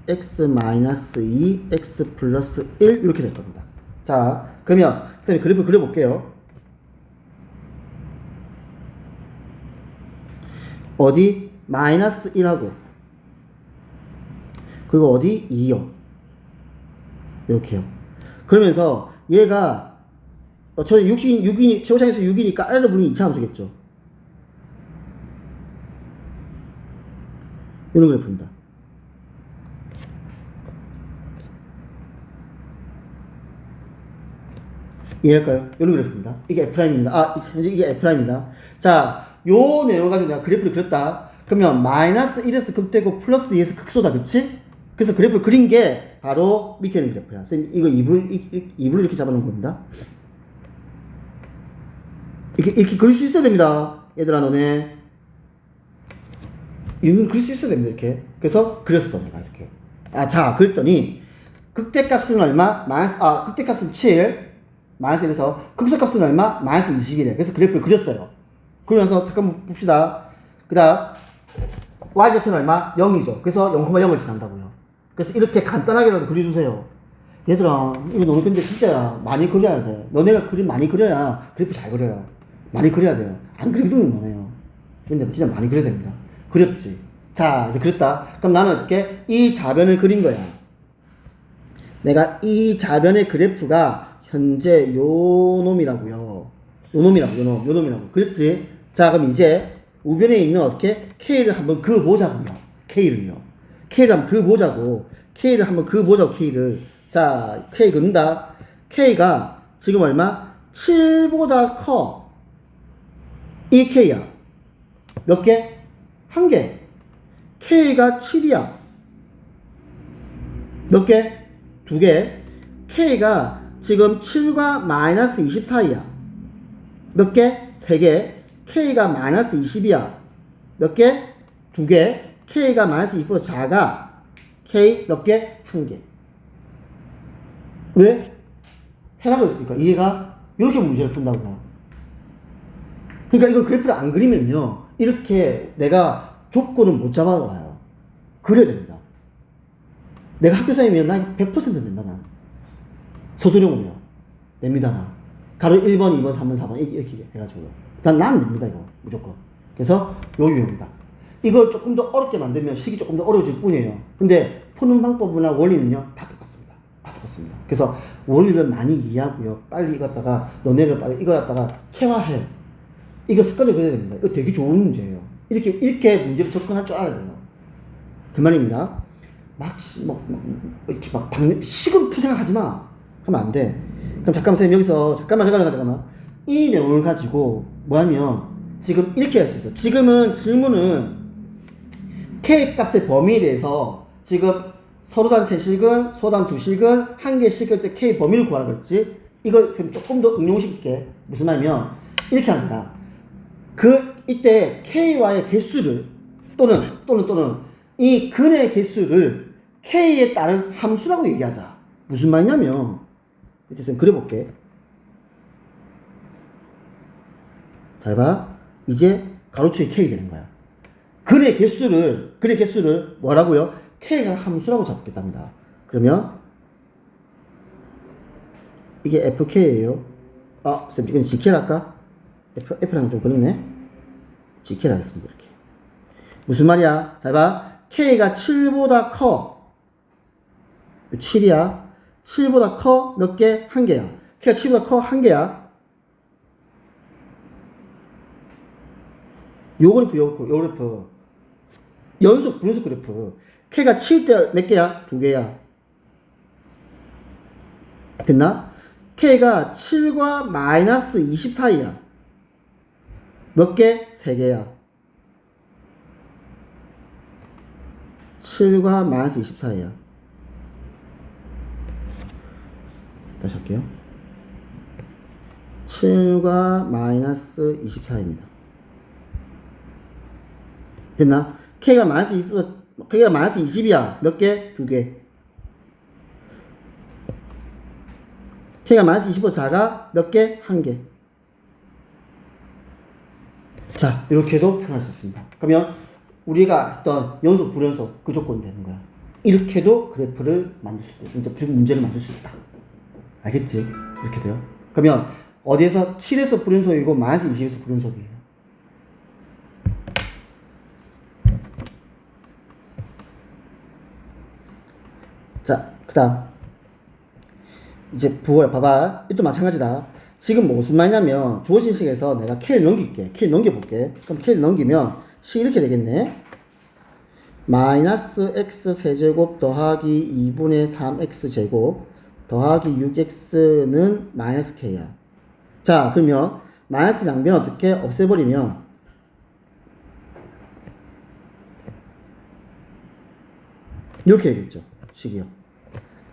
x 마이너스 2 x 플러스 1 이렇게 될 겁니다. 자, 그러면 선생님 그래프 그려볼게요. 어디? 마이너스 1하고 그리고 어디? 2요. 이렇게요. 그러면서 얘가 저는 6이니 최고차에서 6이니까 아래로 보니 2차 함수겠죠. 이런 그래프입니다. 이해할까요? 이런 그래프입니다. 이게 F'입니다. 현재 이게 F'입니다. 자, 요 내용을 가지고 내가 그래프를 그렸다. 그러면 마이너스 1에서 극대고 플러스 2에서 극소다. 그치? 그래서 그래프를 그린 게 바로 밑에 있는 그래프야. 선생님 이거 2분을 이렇게 잡아놓은 겁니다. 이렇게 그릴 수 있어야 됩니다. 얘들아 너네 이건 그릴 수 있어야 됩니다. 이렇게. 그래서 그렸어 내가 이렇게. 자 그랬더니 극대값은 얼마? 극대값은 7 마이너스 1에서 극소값은 얼마? 마이너스 20이래. 그래서 그래프를 그렸어요. 그러면서 잠깐만 봅시다. 그 다음 y좌표는 얼마? 0이죠. 그래서 0,0을 지난다고요. 그래서 이렇게 간단하게라도 그려주세요. 얘들아 이거 너네 근데 진짜 많이 그려야 돼. 너네가 그림 많이 그려야 그래프 잘 그려요. 많이 그려야 돼요. 안 그리면 너네요. 근데 진짜 많이 그려야 됩니다. 그렸지. 자 이제 그렸다. 그럼 나는 어떻게? 이 좌변을 그린 거야. 내가 이 좌변의 그래프가 현재 요 놈이라고요. 요 놈이라고. 그랬지? 자, 그럼 이제 우변에 있는 어떻게? K를 한번 그어보자고요. K를 한번 그어보자고. K를. 자, K 그는다. K가 지금 얼마? 7보다 커. 이 K야. 몇 개? 한 개. K가 7이야. 몇 개? 두 개. K가 지금 7과 마이너스 20 사이야. 몇 개? 세 개. K가 마이너스 20이야. 몇 개? 두 개. K가 마이너스 20보다 작아. K 몇 개? 한 개. 왜? 해라고 했으니까. 이해가? 이렇게 문제를 푼다고요. 그러니까 이걸 그래프를 안 그리면요. 이렇게 내가 조건을 못 잡아와요. 그래야 됩니다. 내가 학교생이면 난 100% 낸다, 난. 소수령으로요. 냅니다, 난. 가로 1번, 2번, 3번, 4번, 이렇게 해가지고요. 난 냅니다, 이거. 무조건. 그래서 요 유형이다. 이걸 조금 더 어렵게 만들면 식이 조금 더 어려워질 뿐이에요. 근데 푸는 방법이나 원리는요, 다 똑같습니다. 그래서 원리를 많이 이해하고요. 빨리 이거 갖다가, 너네를 빨리 이거 갖다가 체화해. 이거 습관적으로 해야 됩니다. 이거 되게 좋은 문제예요. 이렇게 문제를 접근할 줄 알아야 돼요. 그 말입니다. 이렇게 식으로 생각하지 마. 하면 안 돼. 그럼 잠깐만, 선생님, 여기서, 잠깐만. 이 내용을 가지고, 뭐하면, 지금 이렇게 할 수 있어. 지금은 질문은, K 값의 범위에 대해서, 지금, 서로단 3실근, 소단 2실근, 한 개씩일 때 K 범위를 구하라 그랬지? 이거, 선생님, 조금 더 응용시킬게. 무슨 말이면, 이렇게 합니다. 이때 K와의 개수를, 또는, 이 근의 개수를 K에 따른 함수라고 얘기하자. 무슨 말이냐면, 이제 그려볼게. 잘 봐. 이제 가로축이 K 되는 거야. 근의 개수를 뭐라고요? K가 함수라고 잡겠답니다. 그러면, 이게 FK예요. 쌤, 이건 GK를 할까? F랑 좀 그렇네. GK를 하겠습니다. 이렇게. 무슨 말이야? 잘 봐. K가 7보다 커. 7이야. 7보다 커 몇 개? 한 개야. K가 7보다 커 한 개야. 요 그래프. 분연속 그래프. K가 7대 몇 개야? 두 개야. 됐나? K가 7과 마이너스 20 사이야. 몇 개? 세 개야. 7과 마이너스 20 사이야. 다시 할게요. 7과 마이너스 20 사이입니다. 됐나? K가 마이너스 20이야. 몇 개? 두 개. K가 마이너스 20보다 작아? 몇 개? 한 개. 자, 이렇게도 표현할 수 있습니다. 그러면 우리가 했던 연속, 불연속 그 조건이 되는 거야. 이렇게도 그래프를 만들 수 있다. 이제 문제를 만들 수 있다. 알겠지? 이렇게 돼요. 그러면 어디에서 7에서 불연속이고 마이너스 20에서 불연속이에요. 자, 그 다음 이제 부호야. 봐봐. 이것도 마찬가지다. 지금 무슨 말이냐면 주어진 식에서 내가 K를 넘길게. K 넘겨볼게. 그럼 K를 넘기면 식 이렇게 되겠네. 마이너스 x 세제곱 더하기 2분의 3x 제곱 더하기 6x는 마이너스 k야. 자, 그러면 마이너스 양변 어떻게 없애버리면 이렇게 되겠죠. 식이요.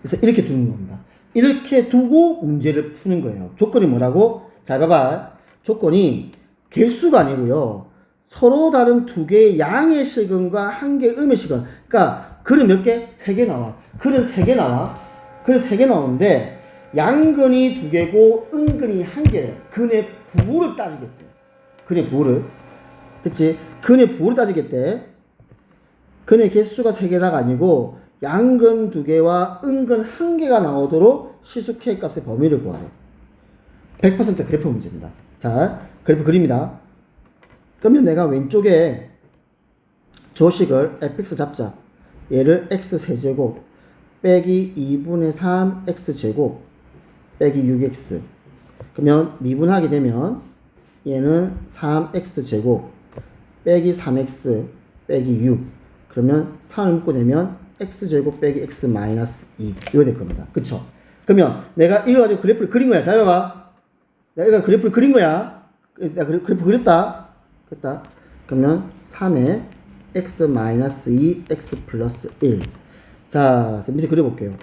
그래서 이렇게 두는 겁니다. 이렇게 두고 문제를 푸는 거예요. 조건이 뭐라고? 잘 봐봐. 조건이 개수가 아니고요. 서로 다른 두 개의 양의 시근과 한 개의 음의 시근. 그러니까 글은 몇 개? 세 개 나와. 글은 세 개 나와. 글은 세 개 나오는데 양근이 두 개고 음근이 한 개래. 근의 부호를 따지겠대. 근의 부호를. 됐지? 근의 부호를 따지겠대. 근의 개수가 세 개라가 아니고 양근 두 개와 음근 한 개가 나오도록 시수 K 값의 범위를 구하래. 100% 그래프 문제입니다. 자, 그래프 그립니다. 그러면 내가 왼쪽에 조식을 fx 잡자. 얘를 x 세제곱 빼기 2분의 3 x제곱 빼기 6x. 그러면 미분하게 되면 얘는 3x제곱 빼기 3x 빼기 6. 그러면 3을 묶어내면 x제곱 빼기 x 마이너스 2. 이렇게 될 겁니다. 그쵸? 그러면 내가 이거 가지고 그래프를 그린 거야. 잘 봐봐. 내가 그래프를 그린 거야. 내가 그래프 그렸다. 됐다. 그러면 3에 x 마이너스 2, x 플러스 1. 자, 밑에 그려볼게요.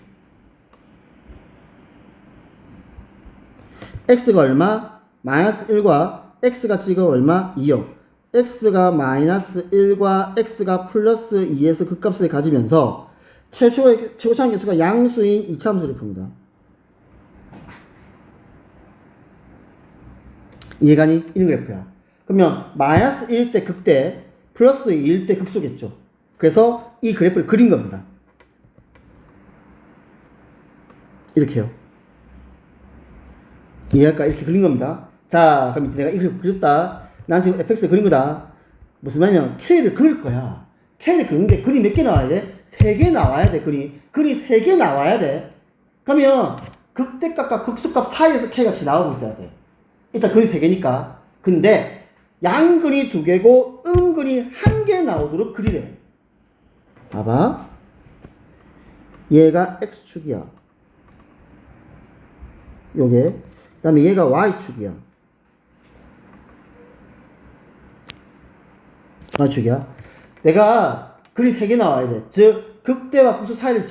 x가 얼마? 마이너스 1과 x가 지금 얼마? 2요. x가 마이너스 1과 x가 플러스 2에서 그 값을 가지면서 최고차항 개수가 양수인 이차함수를 풉니다. 이해가니? 이런 그래프야. 그러면 마이너스 1일 때 극대, 플러스 2일 때 극소겠죠. 그래서 이 그래프를 그린 겁니다. 이렇게요. 이해할까? 이렇게 그린 겁니다. 자, 그럼 이제 내가 이 그래프 그렸다. 난 지금 fx를 그린 거다. 무슨 말이냐면 k를 그릴 거야. k를 그리는데 글이 몇 개 나와야 돼? 3개 나와야 돼. 글이 3개 나와야 돼. 그러면 극대값과 극소값 사이에서 k값이 나오고 있어야 돼. 일단 글이 3개니까. 근데 양근이 2개고 음근이 1개 나오도록 그리래. 봐봐. 얘가 x축이야. 요게. 그 다음에 얘가 y축이야. y축이야. 내가 글이 3개 나와야 돼. 즉 극대와 극소 사이를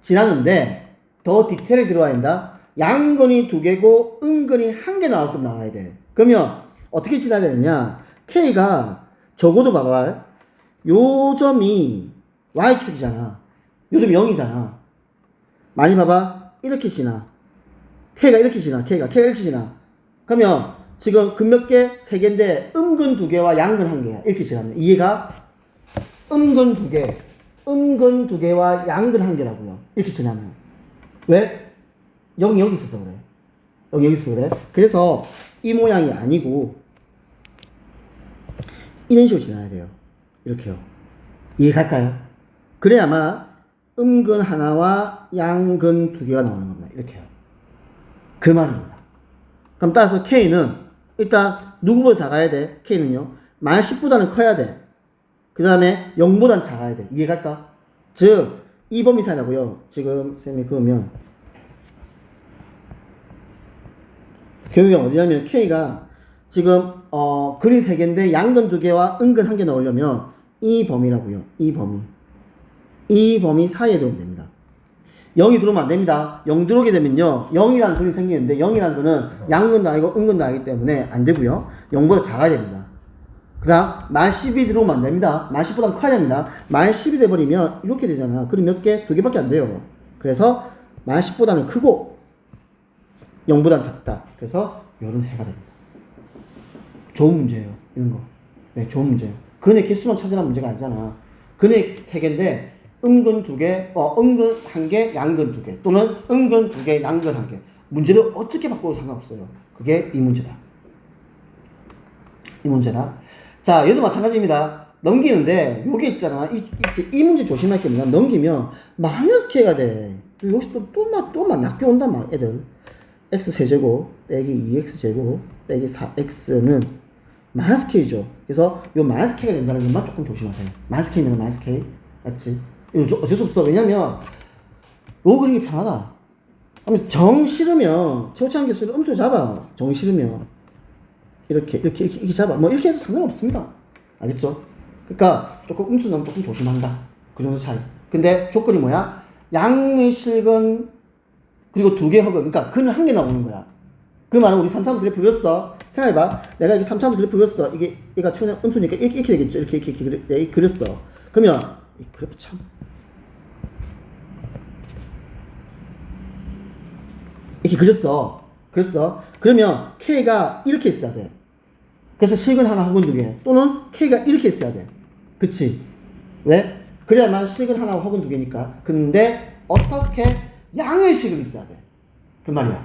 지나는데 더 디테일에 들어와야 된다. 양근이 2개고 음근이 1개 나오게끔 나와야 돼. 그러면 어떻게 지나야 되느냐? K가 적어도 봐봐. 요 점이 Y축이잖아. 요 점이 0이잖아. 많이 봐봐. 이렇게 지나. K가 이렇게 지나. K가 이렇게 지나. 그러면 지금 근 몇 개? 3개인데 음근 2개와 양근 1개야. 이렇게 지나면. 이해가? 음근 2개. 음근 2개와 양근 1개라고요. 이렇게 지나면. 왜? 0이 여기 있어서 그래. 0이 여기 있어서 그래. 그래서 이 모양이 아니고 이런 식으로 지나야 돼요. 이렇게요. 이해갈까요? 그래야만 음근 하나와 양근 2개가 나오는 겁니다. 이렇게요. 그 말입니다. 그럼 따라서 K는 일단 누구보다 작아야 돼? K는요. 마이너스 10보다는 커야 돼. 그 다음에 0보다는 작아야 돼. 이해갈까? 즉, 이 범위 사이라고요. 지금 쌤이 그으면 결국에 어디냐면 K가 지금 근이 3개인데 양근 2개와 음근 1개 넣으려면 이 범위라고요. 이 범위 사이에 들어오면 됩니다. 0이 들어오면 안 됩니다. 0 들어오게 되면요. 0이라는 근이 생기는데 0이라는 근은 양근도 아니고 음근도 아니기 때문에 안 되고요. 0보다 작아야 됩니다. 그 다음 마이너스 10이 들어오면 안 됩니다. 마이너스 10보다 커야 됩니다. 마이너스 10이 돼버리면 이렇게 되잖아. 그럼 몇 개? 2개밖에 안 돼요. 그래서 마이너스 10보다는 크고 0보다는 작다. 그래서 요런 해가 됩니다. 좋은 문제예요. 이런 거. 네, 좋은 문제예요. 근의 개수만 찾으라는 문제가 아니잖아. 근의 3개인데 음근 2개, 음근 1개, 양근 2개 또는 음근 2개, 양근 1개. 문제를 어떻게 바꿔도 상관없어요. 그게 이 문제다. 이 문제다. 자, 얘도 마찬가지입니다. 넘기는데 요게 있잖아. 이 문제 조심할 게 뭐냐. 넘기면 마이너스 K가 돼. 여기서 또만 낮게 온단 말이야, 애들. x 세제곱 빼기 2x제곱 빼기 4x는 마이너스 k죠. 그래서 요 마이너스 k가 된다는 것만 조금 조심하세요. 마이너스 k면 마이너스 k. 맞지? 이거 어쩔 수 없어. 왜냐면 로 그리는 게 편하다. 정 싫으면 최고차항 개수를 음수로 잡아. 정 싫으면 이렇게 잡아. 뭐 이렇게 해도 상관없습니다. 알겠죠? 그러니까 조금 음수 넣으면 조금 조심한다. 그 정도 차이. 근데 조건이 뭐야? 양의 식은 그리고 두 개 허근. 그러니까 근은 한 개 나오는 거야. 그 말은 우리 3차원 그래프 그렸어. 생각해봐. 내가 이게 3차원 그래프 그렸어. 이게 얘가 천연 음수니까 이렇게 되겠죠. 이렇게 그렸어. 그러면 이 그래프 참 이렇게 그렸어. 그러면 K가 이렇게 있어야 돼. 그래서 식은 하나 혹은 두 개. 또는 K가 이렇게 있어야 돼. 그치? 왜? 그래야만 식은 하나 혹은 두 개니까. 근데 어떻게 양의 식은 있어야 돼. 그 말이야.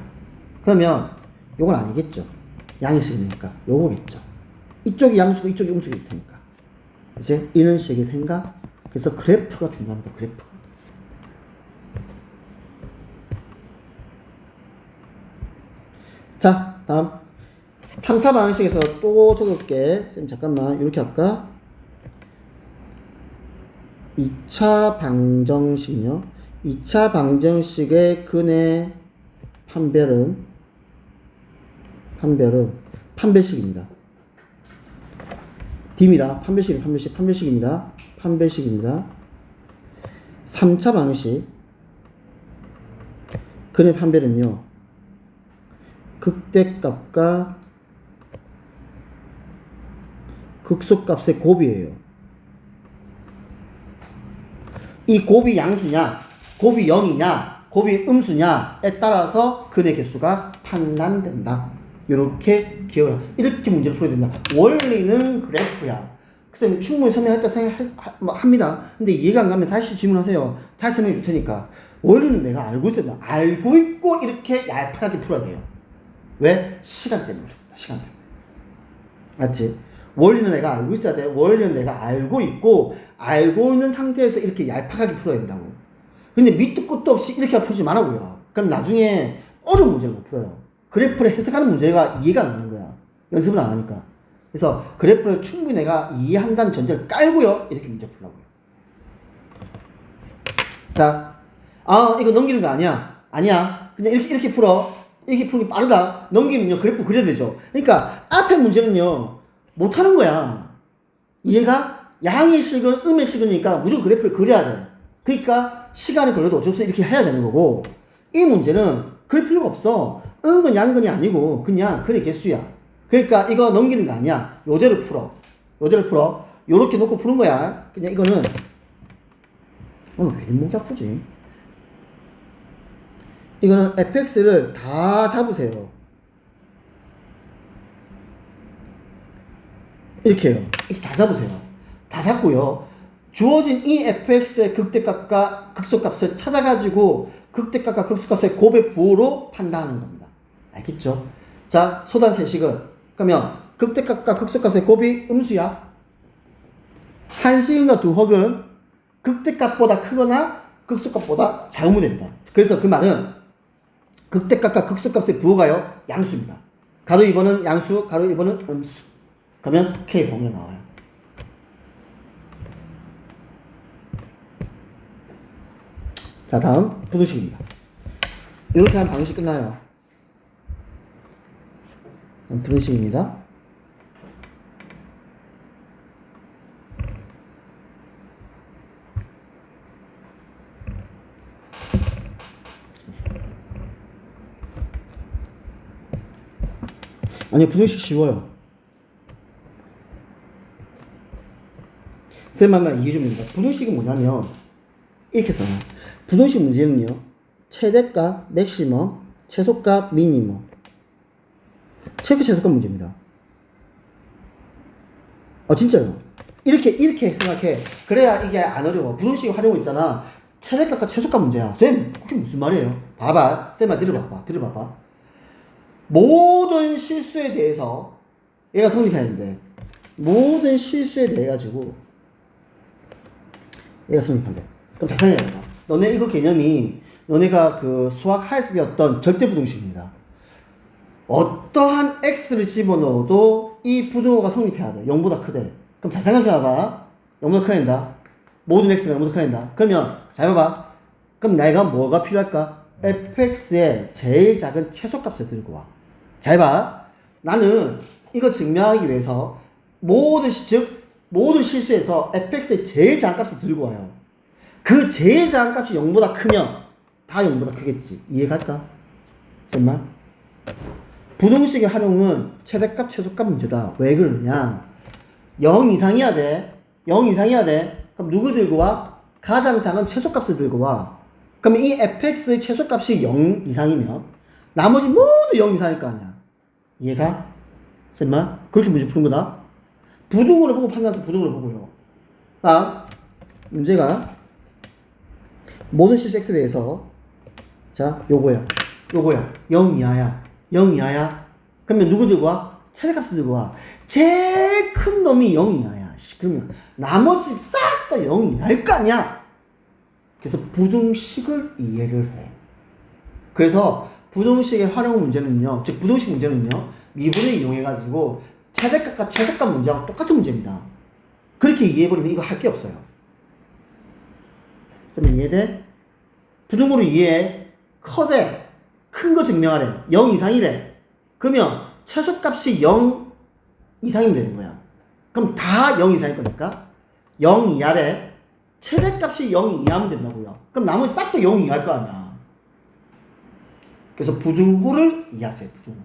그러면 요건 아니겠죠. 양의 식이니까 요거겠죠. 이쪽이 양수고 이쪽이 음수일 테니까. 이제 이런 식의 생각. 그래서 그래프가 중요합니다. 그래프. 자, 다음 3차 방정식에서 또 적을게. 쌤 잠깐만 이렇게 할까? 2차 방정식요. 2차 방정식의 근의 판별은 판별식입니다. D입니다. 판별식입니다. 3차 방정식 근의 판별은요. 극대값과 극소값의 곱이에요. 이 곱이 양수냐, 곱이 0이냐, 곱이 음수냐에 따라서 근의 개수가 판단된다. 이렇게 기억을 이렇게 문제를 풀어야 된다. 원리는 그래프야. 쌤 충분히 설명했다 생각합니다. 근데 이해가 안 가면 다시 질문하세요. 다시 설명해 줄 테니까. 원리는 내가 알고 있어야 돼. 알고 있고 이렇게 얄팍하게 풀어야 돼요. 왜? 시간 때문에 그렇습니다. 시간 때문에. 맞지? 원리는 내가 알고 있어야 돼. 원리는 내가 알고 있고 알고 있는 상태에서 이렇게 얄팍하게 풀어야 된다고. 근데 밑도 끝도 없이 이렇게 풀지 말라고요. 그럼 나중에 어려운 문제를 못 풀어요. 그래프를 해석하는 문제가 이해가 안 가는 거야. 연습을 안 하니까. 그래서 그래프를 충분히 내가 이해한다는 전제를 깔고요. 이렇게 문제 풀라고요. 자, 이거 넘기는 거 아니야. 아니야. 그냥 이렇게 풀어. 이렇게 풀기 빠르다. 넘기면요. 그래프 그려야 되죠. 그러니까 앞에 문제는요. 못하는 거야. 이해가? 양의 식은 음의 식이니까 무조건 그래프를 그려야 돼. 그러니까 시간이 걸려도 어쩔 수 없이 이렇게 해야 되는 거고 이 문제는 그럴 필요가 없어. 음근 양근이 아니고 그냥 근의 개수야. 그러니까 이거 넘기는 거 아니야. 요대로 풀어. 요렇게 놓고 푸는 거야. 그냥 이거는 오늘 왜 목이 아프지? 이거는 fx를 다 잡으세요. 이렇게 해요. 이렇게 다 잡으세요. 다 잡고요. 주어진 이 fx의 극대값과 극소값을 찾아가지고 극대값과 극소값의 곱의 부호로 판단하는 겁니다. 알겠죠? 자, 소단 세식은 그러면 극대값과 극소값의 곱이 음수야. 한식인과 두헉은 극대값보다 크거나 극소값보다 작으면 됩니다. 그래서 그 말은 극대값과 극소값의 부호가요 양수입니다. 가로 2번은 양수, 가로 2번은 음수. 그러면 K 범위가 나와요. 자, 다음 부등식입니다. 이렇게 하면 방식 끝나요. 부등식입니다. 아니, 부등식 쉬워요. 쌤만만 이해 좀 됩니다. 부등식은 뭐냐면 이렇게 써요. 부등식 문제는요. 최대값 맥시멈, 최소값 미니멈. 최소값 문제입니다. 진짜요. 이렇게 생각해. 그래야 이게 안 어려워. 부등식 활용을 있잖아. 최대값과 최소값 문제야. 쌤, 그게 무슨 말이에요? 봐봐. 쌤아, 들어봐봐. 모든 실수에 대해서 얘가 성립해야 되는데 모든 실수에 대해 가지고 얘가 성립한대. 그럼 자세히 해봐. 너네 이거 개념이 너네가 그 수학 하에서 배웠던 절대부등식입니다. 어떠한 x를 집어넣어도 이 부등호가 성립해야 돼. 0보다 크대. 그럼 잘 생각해봐봐. 0보다 커야 된다. 모든 x는 0보다 커야 된다. 그러면 잘 봐봐. 그럼 내가 뭐가 필요할까? fx의 제일 작은 최소값을 들고 와. 잘 봐. 나는 이거 증명하기 위해서 모든 실수에서 fx의 제일 작은 값을 들고 와요. 그 제자항값이 0보다 크면 다 0보다 크겠지. 이해갈까? 정말? 부등식의 활용은 최대값, 최소값 문제다. 왜 그러냐? 0 이상이야 돼. 0 이상이야 돼. 그럼 누구 들고 와? 가장 작은 최소값을 들고 와. 그럼 이 fx의 최소값이 0 이상이면 나머지 모두 0 이상일 거 아니야. 이해가? 정말? 그렇게 문제 푸는 거다. 부등으로 보고 판단해서 부등으로 보고요. 다음 문제가 모든 실수 x에 대해서 자 요거야 0 이하야 0 이하야. 그러면 누구 들고 와? 최대값을 들고 와. 제일 큰 놈이 0 이하야. 그러면 나머지 싹 다 0 이하일 거 아니야. 그래서 부등식을 이해를 해. 그래서 부등식의 활용 문제는요, 즉 부등식 문제는요, 미분을 이용해가지고 최대값과 최소값 문제하고 똑같은 문제입니다. 그렇게 이해해버리면 이거 할 게 없어요. 그러면 이해돼? 부등으로 이해해. 커대. 큰 거 증명하래. 0 이상이래. 그러면 최소값이 0 이상이면 되는 거야. 그럼 다 0 이상일 거니까 0 이하래. 최대값이 0 이하면 된다고요. 그럼 나머지 싹 다 0 이하일 거 아니야. 그래서 부등호를 이해하세요. 부등호.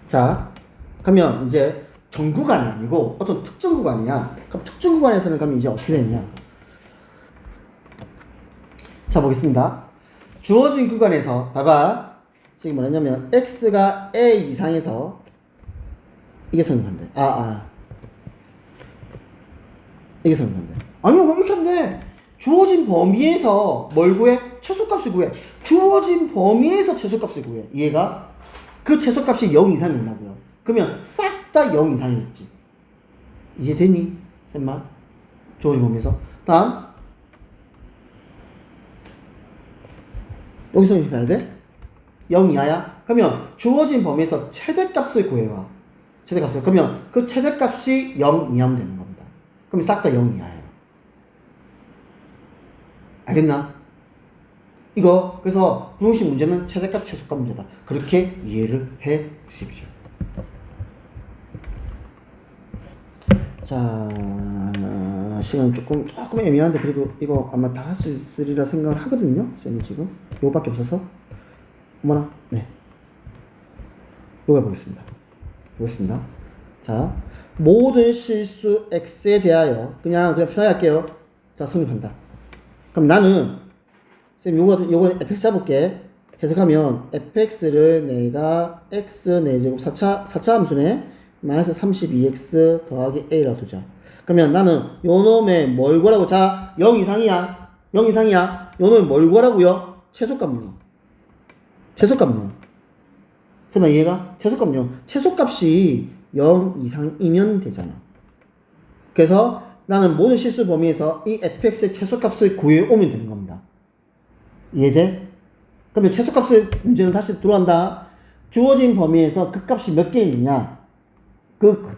자, 그러면 이제 전 구간이 아니고 어떤 특정 구간이야. 그럼 특정 구간에서는 그럼 이제 어떻게 되느냐? 자, 보겠습니다. 주어진 구간에서 봐봐. 지금 뭐냐면 x가 a 이상에서 이게 성립한대. 이게 성립한대. 아니요, 이렇게 한대. 주어진 범위에서 뭘 구해? 최소값을 구해. 주어진 범위에서 최소값을 구해. 이해가? 그 최소값이 0 이상이 된다고요. 그러면 싹 다 0 이상이겠지. 이해되니? 쌤만? 주어진 범위에서. 다음. 여기서 이렇게 가야 돼? 0 이하야? 그러면 주어진 범위에서 최대값을 구해와. 최대값을. 그러면 그 최대값이 0 이하면 되는 겁니다. 그럼 싹 다 0 이하예요. 알겠나? 이거 그래서 부등식 문제는 최대값 최소값 문제다. 그렇게 이해를 해 주십시오. 자, 시간 조금 애매한데 그래도 이거 아마 다 할 수 있으리라 생각을 하거든요. 저는 지금 요거밖에 없어서 어머나 네 요거 보겠습니다. 자, 모든 실수 x에 대하여 그냥 편하게 할게요. 자, 성립한다. 그럼 나는 쌤 요거 fx 잡을게. 해석하면 fx를 내가 x 4제곱 4차 함수네. 마이너스 32x 더하기 a라고 두자. 그러면 나는 요 놈의 뭘 구하라고? 자, 0 이상이야. 요 놈의 뭘 구하라고요? 최소값요. 설마 이해가? 최소값요. 최소값이 0 이상이면 되잖아. 그래서 나는 모든 실수 범위에서 이 fx의 최소값을 구해오면 되는 겁니다. 이해돼? 그러면 최소값을 문제는 다시 들어간다. 주어진 범위에서 그 값이 몇 개 있느냐?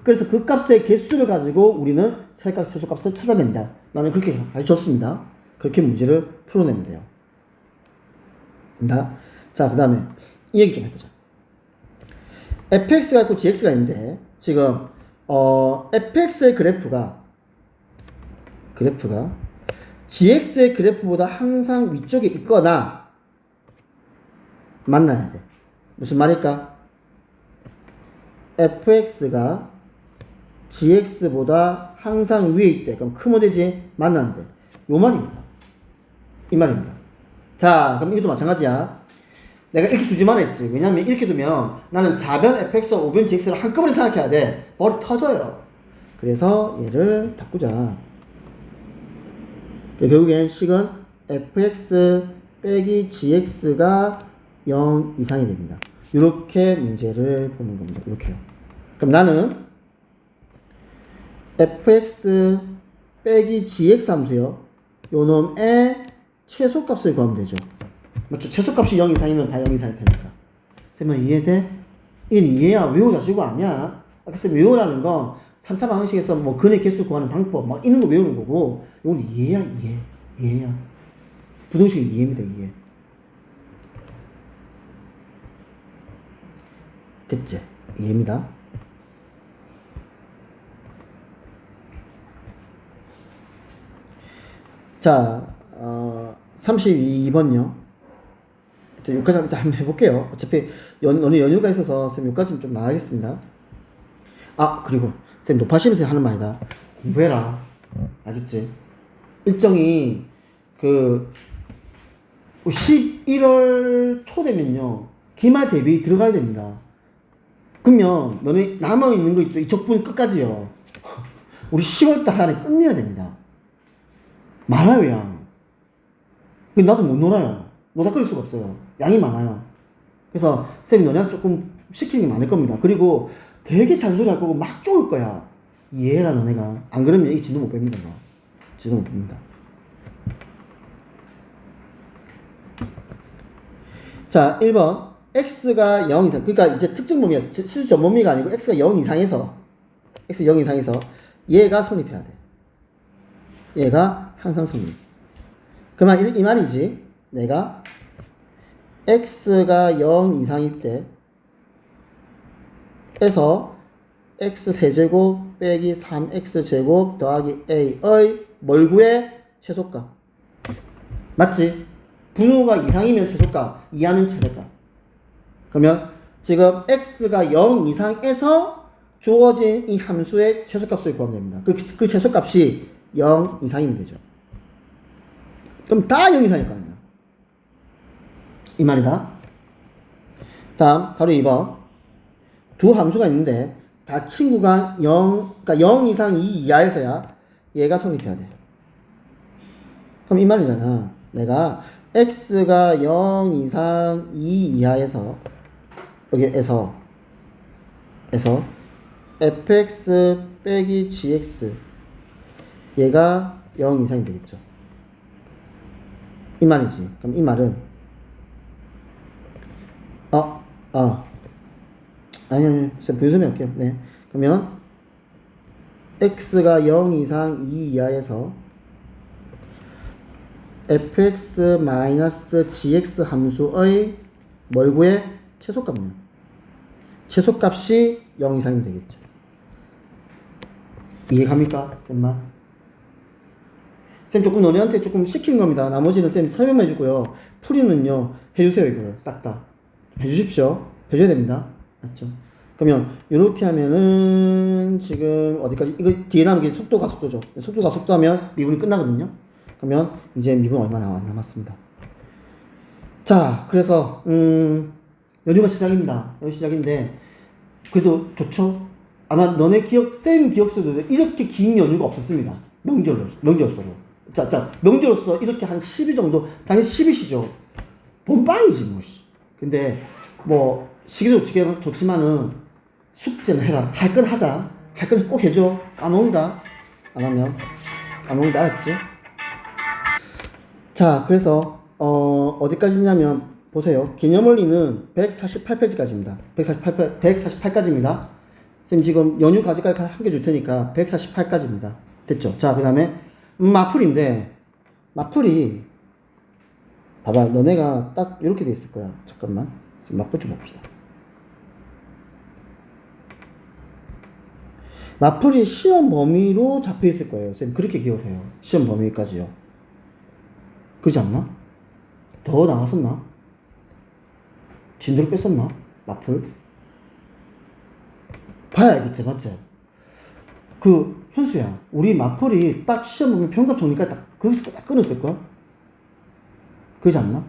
그래서 그 값의 개수를 가지고 우리는 최대값, 최소값을 찾아낸다. 나는 그렇게 가르쳤습니다. 그렇게 문제를 풀어내면 돼요. 자, 그 다음에 이 얘기 좀 해보자. fx가 있고 gx가 있는데 지금 fx의 그래프가 gx의 그래프보다 항상 위쪽에 있거나 만나야 돼. 무슨 말일까? fx가 gx보다 항상 위에 있대. 그럼 크면 되지? 만나는데. 요 말입니다. 이 말입니다. 자, 그럼 이것도 마찬가지야. 내가 이렇게 두지만 했지. 왜냐면 이렇게 두면 나는 좌변 fx와 우변 gx를 한꺼번에 생각해야 돼. 머리 터져요. 그래서 얘를 바꾸자. 결국엔 식은 fx 빼기 gx가 0 이상이 됩니다. 이렇게 문제를 보는 겁니다. 이렇게요. 그럼 나는 fx 빼기 gx 함수요. 요 놈의 최소값을 구하면 되죠. 맞죠? 최소값이 0 이상이면 다 0 이상일 테니까. 쌤은 이해돼? 이건 이해야. 외우자시고 아니야. 아까 쌤 외우라는 건 3차 방정식에서 뭐 근의 개수 구하는 방법 막 이런 거 외우는 거고, 이건 이해야. 이해야. 부등식 이해입니다. 이해. 됐지? 이해입니다. 자, 32번요. 여기까지 한번 해볼게요. 어차피 오늘 연휴가 있어서 쌤 여기까지는 좀 나가겠습니다. 아, 그리고 쌤 높아시면서 하는 말이다. 공부해라. 알겠지? 일정이 그 11월 초 되면요 기말 대비 들어가야 됩니다. 그러면 너네 남아있는 거 있죠? 이 적분 끝까지요. 우리 10월 달 안에 끝내야 됩니다. 많아요, 양. 나도 못 놀아요. 놀다 끌 수가 없어요. 양이 많아요. 그래서 쌤이 너네한테 조금 시키는 게 많을 겁니다. 그리고 되게 잔소리 할 거고 막 쪼을 거야. 이해해라, 너네가. 안 그러면 여기 진도 못 뺍니다. 너. 진도 못 뺍니다. 자, 1번. x가 0 이상. 그러니까 이제 특정 범위야. 실수 전 범위가 아니고 x가 0 이상에서 x 0 이상에서 얘가 성립해야 돼. 얘가 항상 성립. 그러면 이 말이지. 내가 x가 0 이상일 때 에서 x 세제곱 빼기 3x 제곱 더하기 a의 뭘 구해? 최소값. 맞지? 분모가 이상이면 최소값, 이하는 최대값. 그러면 지금 x가 0 이상에서 주어진 이 함수의 최소값을 구하면 됩니다. 그 최소값이 0 이상이면 되죠. 그럼 다 0 이상일 거 아니야. 이 말이다. 다음 가로 2번. 두 함수가 있는데 다 친구가 0, 그러니까 0 이상 2 이하에서야 얘가 성립해야 돼. 그럼 이 말이잖아. 내가 x가 0 이상 2 이하에서 여기에서 fx 빼기 gx 얘가 0 이상이 되겠죠. 이 말이지. 그럼 이 말은 아니 쌤 분수명 할게요. 네. 그러면 x가 0 이상 2 이하에서 fx-gx 함수의 뭘 구해? 최소값이요. 최소값이 0 이상이 되겠죠. 이해갑니까? 쌤만? 쌤 조금 너네한테 조금 시킨 겁니다. 나머지는 쌤 설명해 주고요. 풀이는요 해주세요. 이걸 싹 다 해주십시오. 해줘야 됩니다. 맞죠? 그러면 이렇게 하면은 지금 어디까지 이거 뒤에 남은 게 속도 가속도죠. 속도 가속도 하면 미분이 끝나거든요. 그러면 이제 미분 얼마 남았습니다. 자, 그래서 연휴가 시작입니다. 연휴 시작인데 그래도 좋죠. 아마 너네 쌤 기억 속에도 이렇게 긴 연휴가 없었습니다. 명절로서. 자, 명절로서 이렇게 한 10일 정도, 당연히 10일이죠. 본빵이지, 뭐. 근데, 뭐, 시기도 좋지만은, 숙제는 해라. 할 건 하자. 할 건 꼭 해줘. 까먹는다. 안 하면. 까먹는다, 알았지? 자, 그래서, 어디까지냐면, 보세요. 개념원리는 148페이지까지입니다. 148까지입니다. 쌤 지금 연휴까지까지 한 개 줄 테니까 148까지입니다. 됐죠? 자, 그 다음에 마풀인데 마풀이 봐봐. 너네가 딱 이렇게 돼 있을 거야. 잠깐만. 마풀 좀 봅시다. 마풀이 시험 범위로 잡혀 있을 거예요. 쌤 그렇게 기억을 해요. 시험 범위까지요. 그러지 않나? 더 나갔었나? 진도를 뺐었나? 마풀? 봐야 알겠지, 맞지? 현수야, 우리 마풀이 딱 시험 보면 평가 정리까지 딱, 거기서 딱 끊었을걸? 그러지 않나?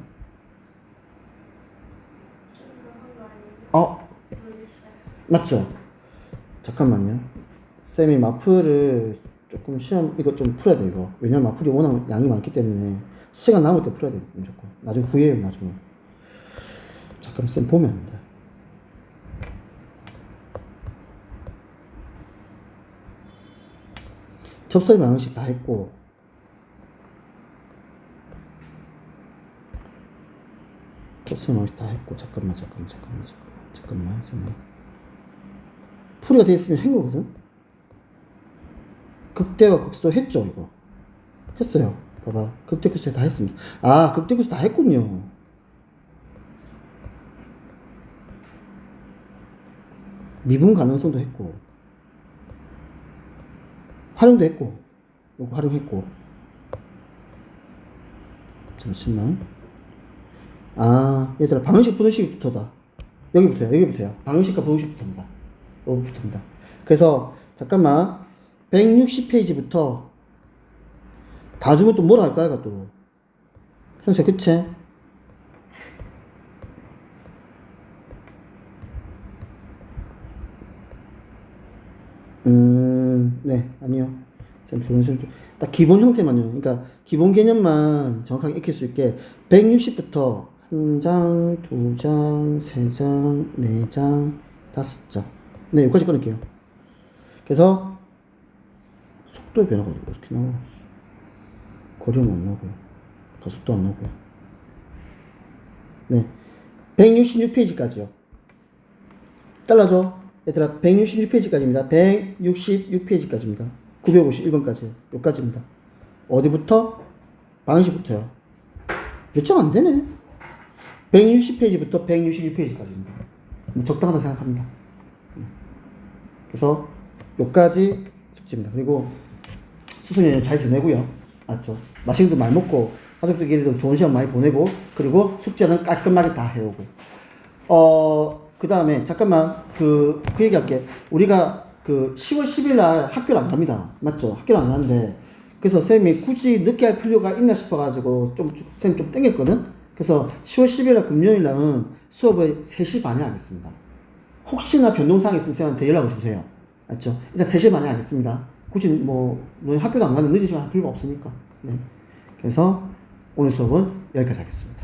맞죠? 잠깐만요. 쌤이 마풀을 조금 이거 좀 풀어야 돼, 이거. 왜냐면 마풀이 워낙 양이 많기 때문에 시간 남을 때 풀어야 돼, 무조건. 나중에 구해요, 나중에. 잠깐, 쌤 보면 안 돼. 접선이 방식 다 했고 접선이 방식 다 했고 잠깐만 풀이가 돼 있으면 한 거거든. 극대와 극소 했죠. 이거 했어요. 봐봐, 극대 극소 다 했습니다. 아, 극대 극소 다 했군요. 미분 가능성도 했고 활용도 했고, 활용했고. 잠시만. 아, 얘들아, 방정식 분식부터다. 여기부터요. 방정식과 분식부터입니다. 여기부터입니다. 그래서, 잠깐만. 160페이지부터 다 주면 또 뭐라 할까, 이거 또. 선생, 그치? 네, 아니요. 딱 기본 형태만요. 그러니까 기본 개념만 정확하게 익힐 수 있게 160부터 한 장, 두 장, 세 장, 네 장, 다섯 장. 네, 여기까지 끊을게요. 그래서 속도의 변화가 어떻게 나와? 거리는 안 나오고요. 가속도 안 나오고요. 네, 166페이지까지요. 잘라줘. 얘들아, 166페이지까지입니다. 166페이지까지입니다. 951번까지. 여기까지입니다. 어디부터? 방식부터요. 몇 장 안 되네. 160페이지부터 166페이지까지입니다. 적당하다 생각합니다. 그래서 여기까지 숙제입니다. 그리고 수수년 잘 지내고요. 맞죠? 맛있는 거 많이 먹고 가족들끼리도 좋은 시간 많이 보내고 그리고 숙제는 깔끔하게 다 해오고 그 다음에 잠깐만 그 얘기할게. 우리가 그 10월 10일 날 학교를 안 갑니다. 맞죠? 학교를 안 가는데 그래서 쌤이 굳이 늦게 할 필요가 있나 싶어가지고 쌤 좀 땡겼거든. 그래서 10월 10일 날 금요일 날은 수업을 3시 반에 하겠습니다. 혹시나 변동사항이 있으면 쌤한테 연락을 주세요. 맞죠? 일단 3시 반에 하겠습니다. 굳이 뭐 너희 학교도 안 가는데 늦은 시간 할 필요가 없으니까. 네. 그래서 오늘 수업은 여기까지 하겠습니다.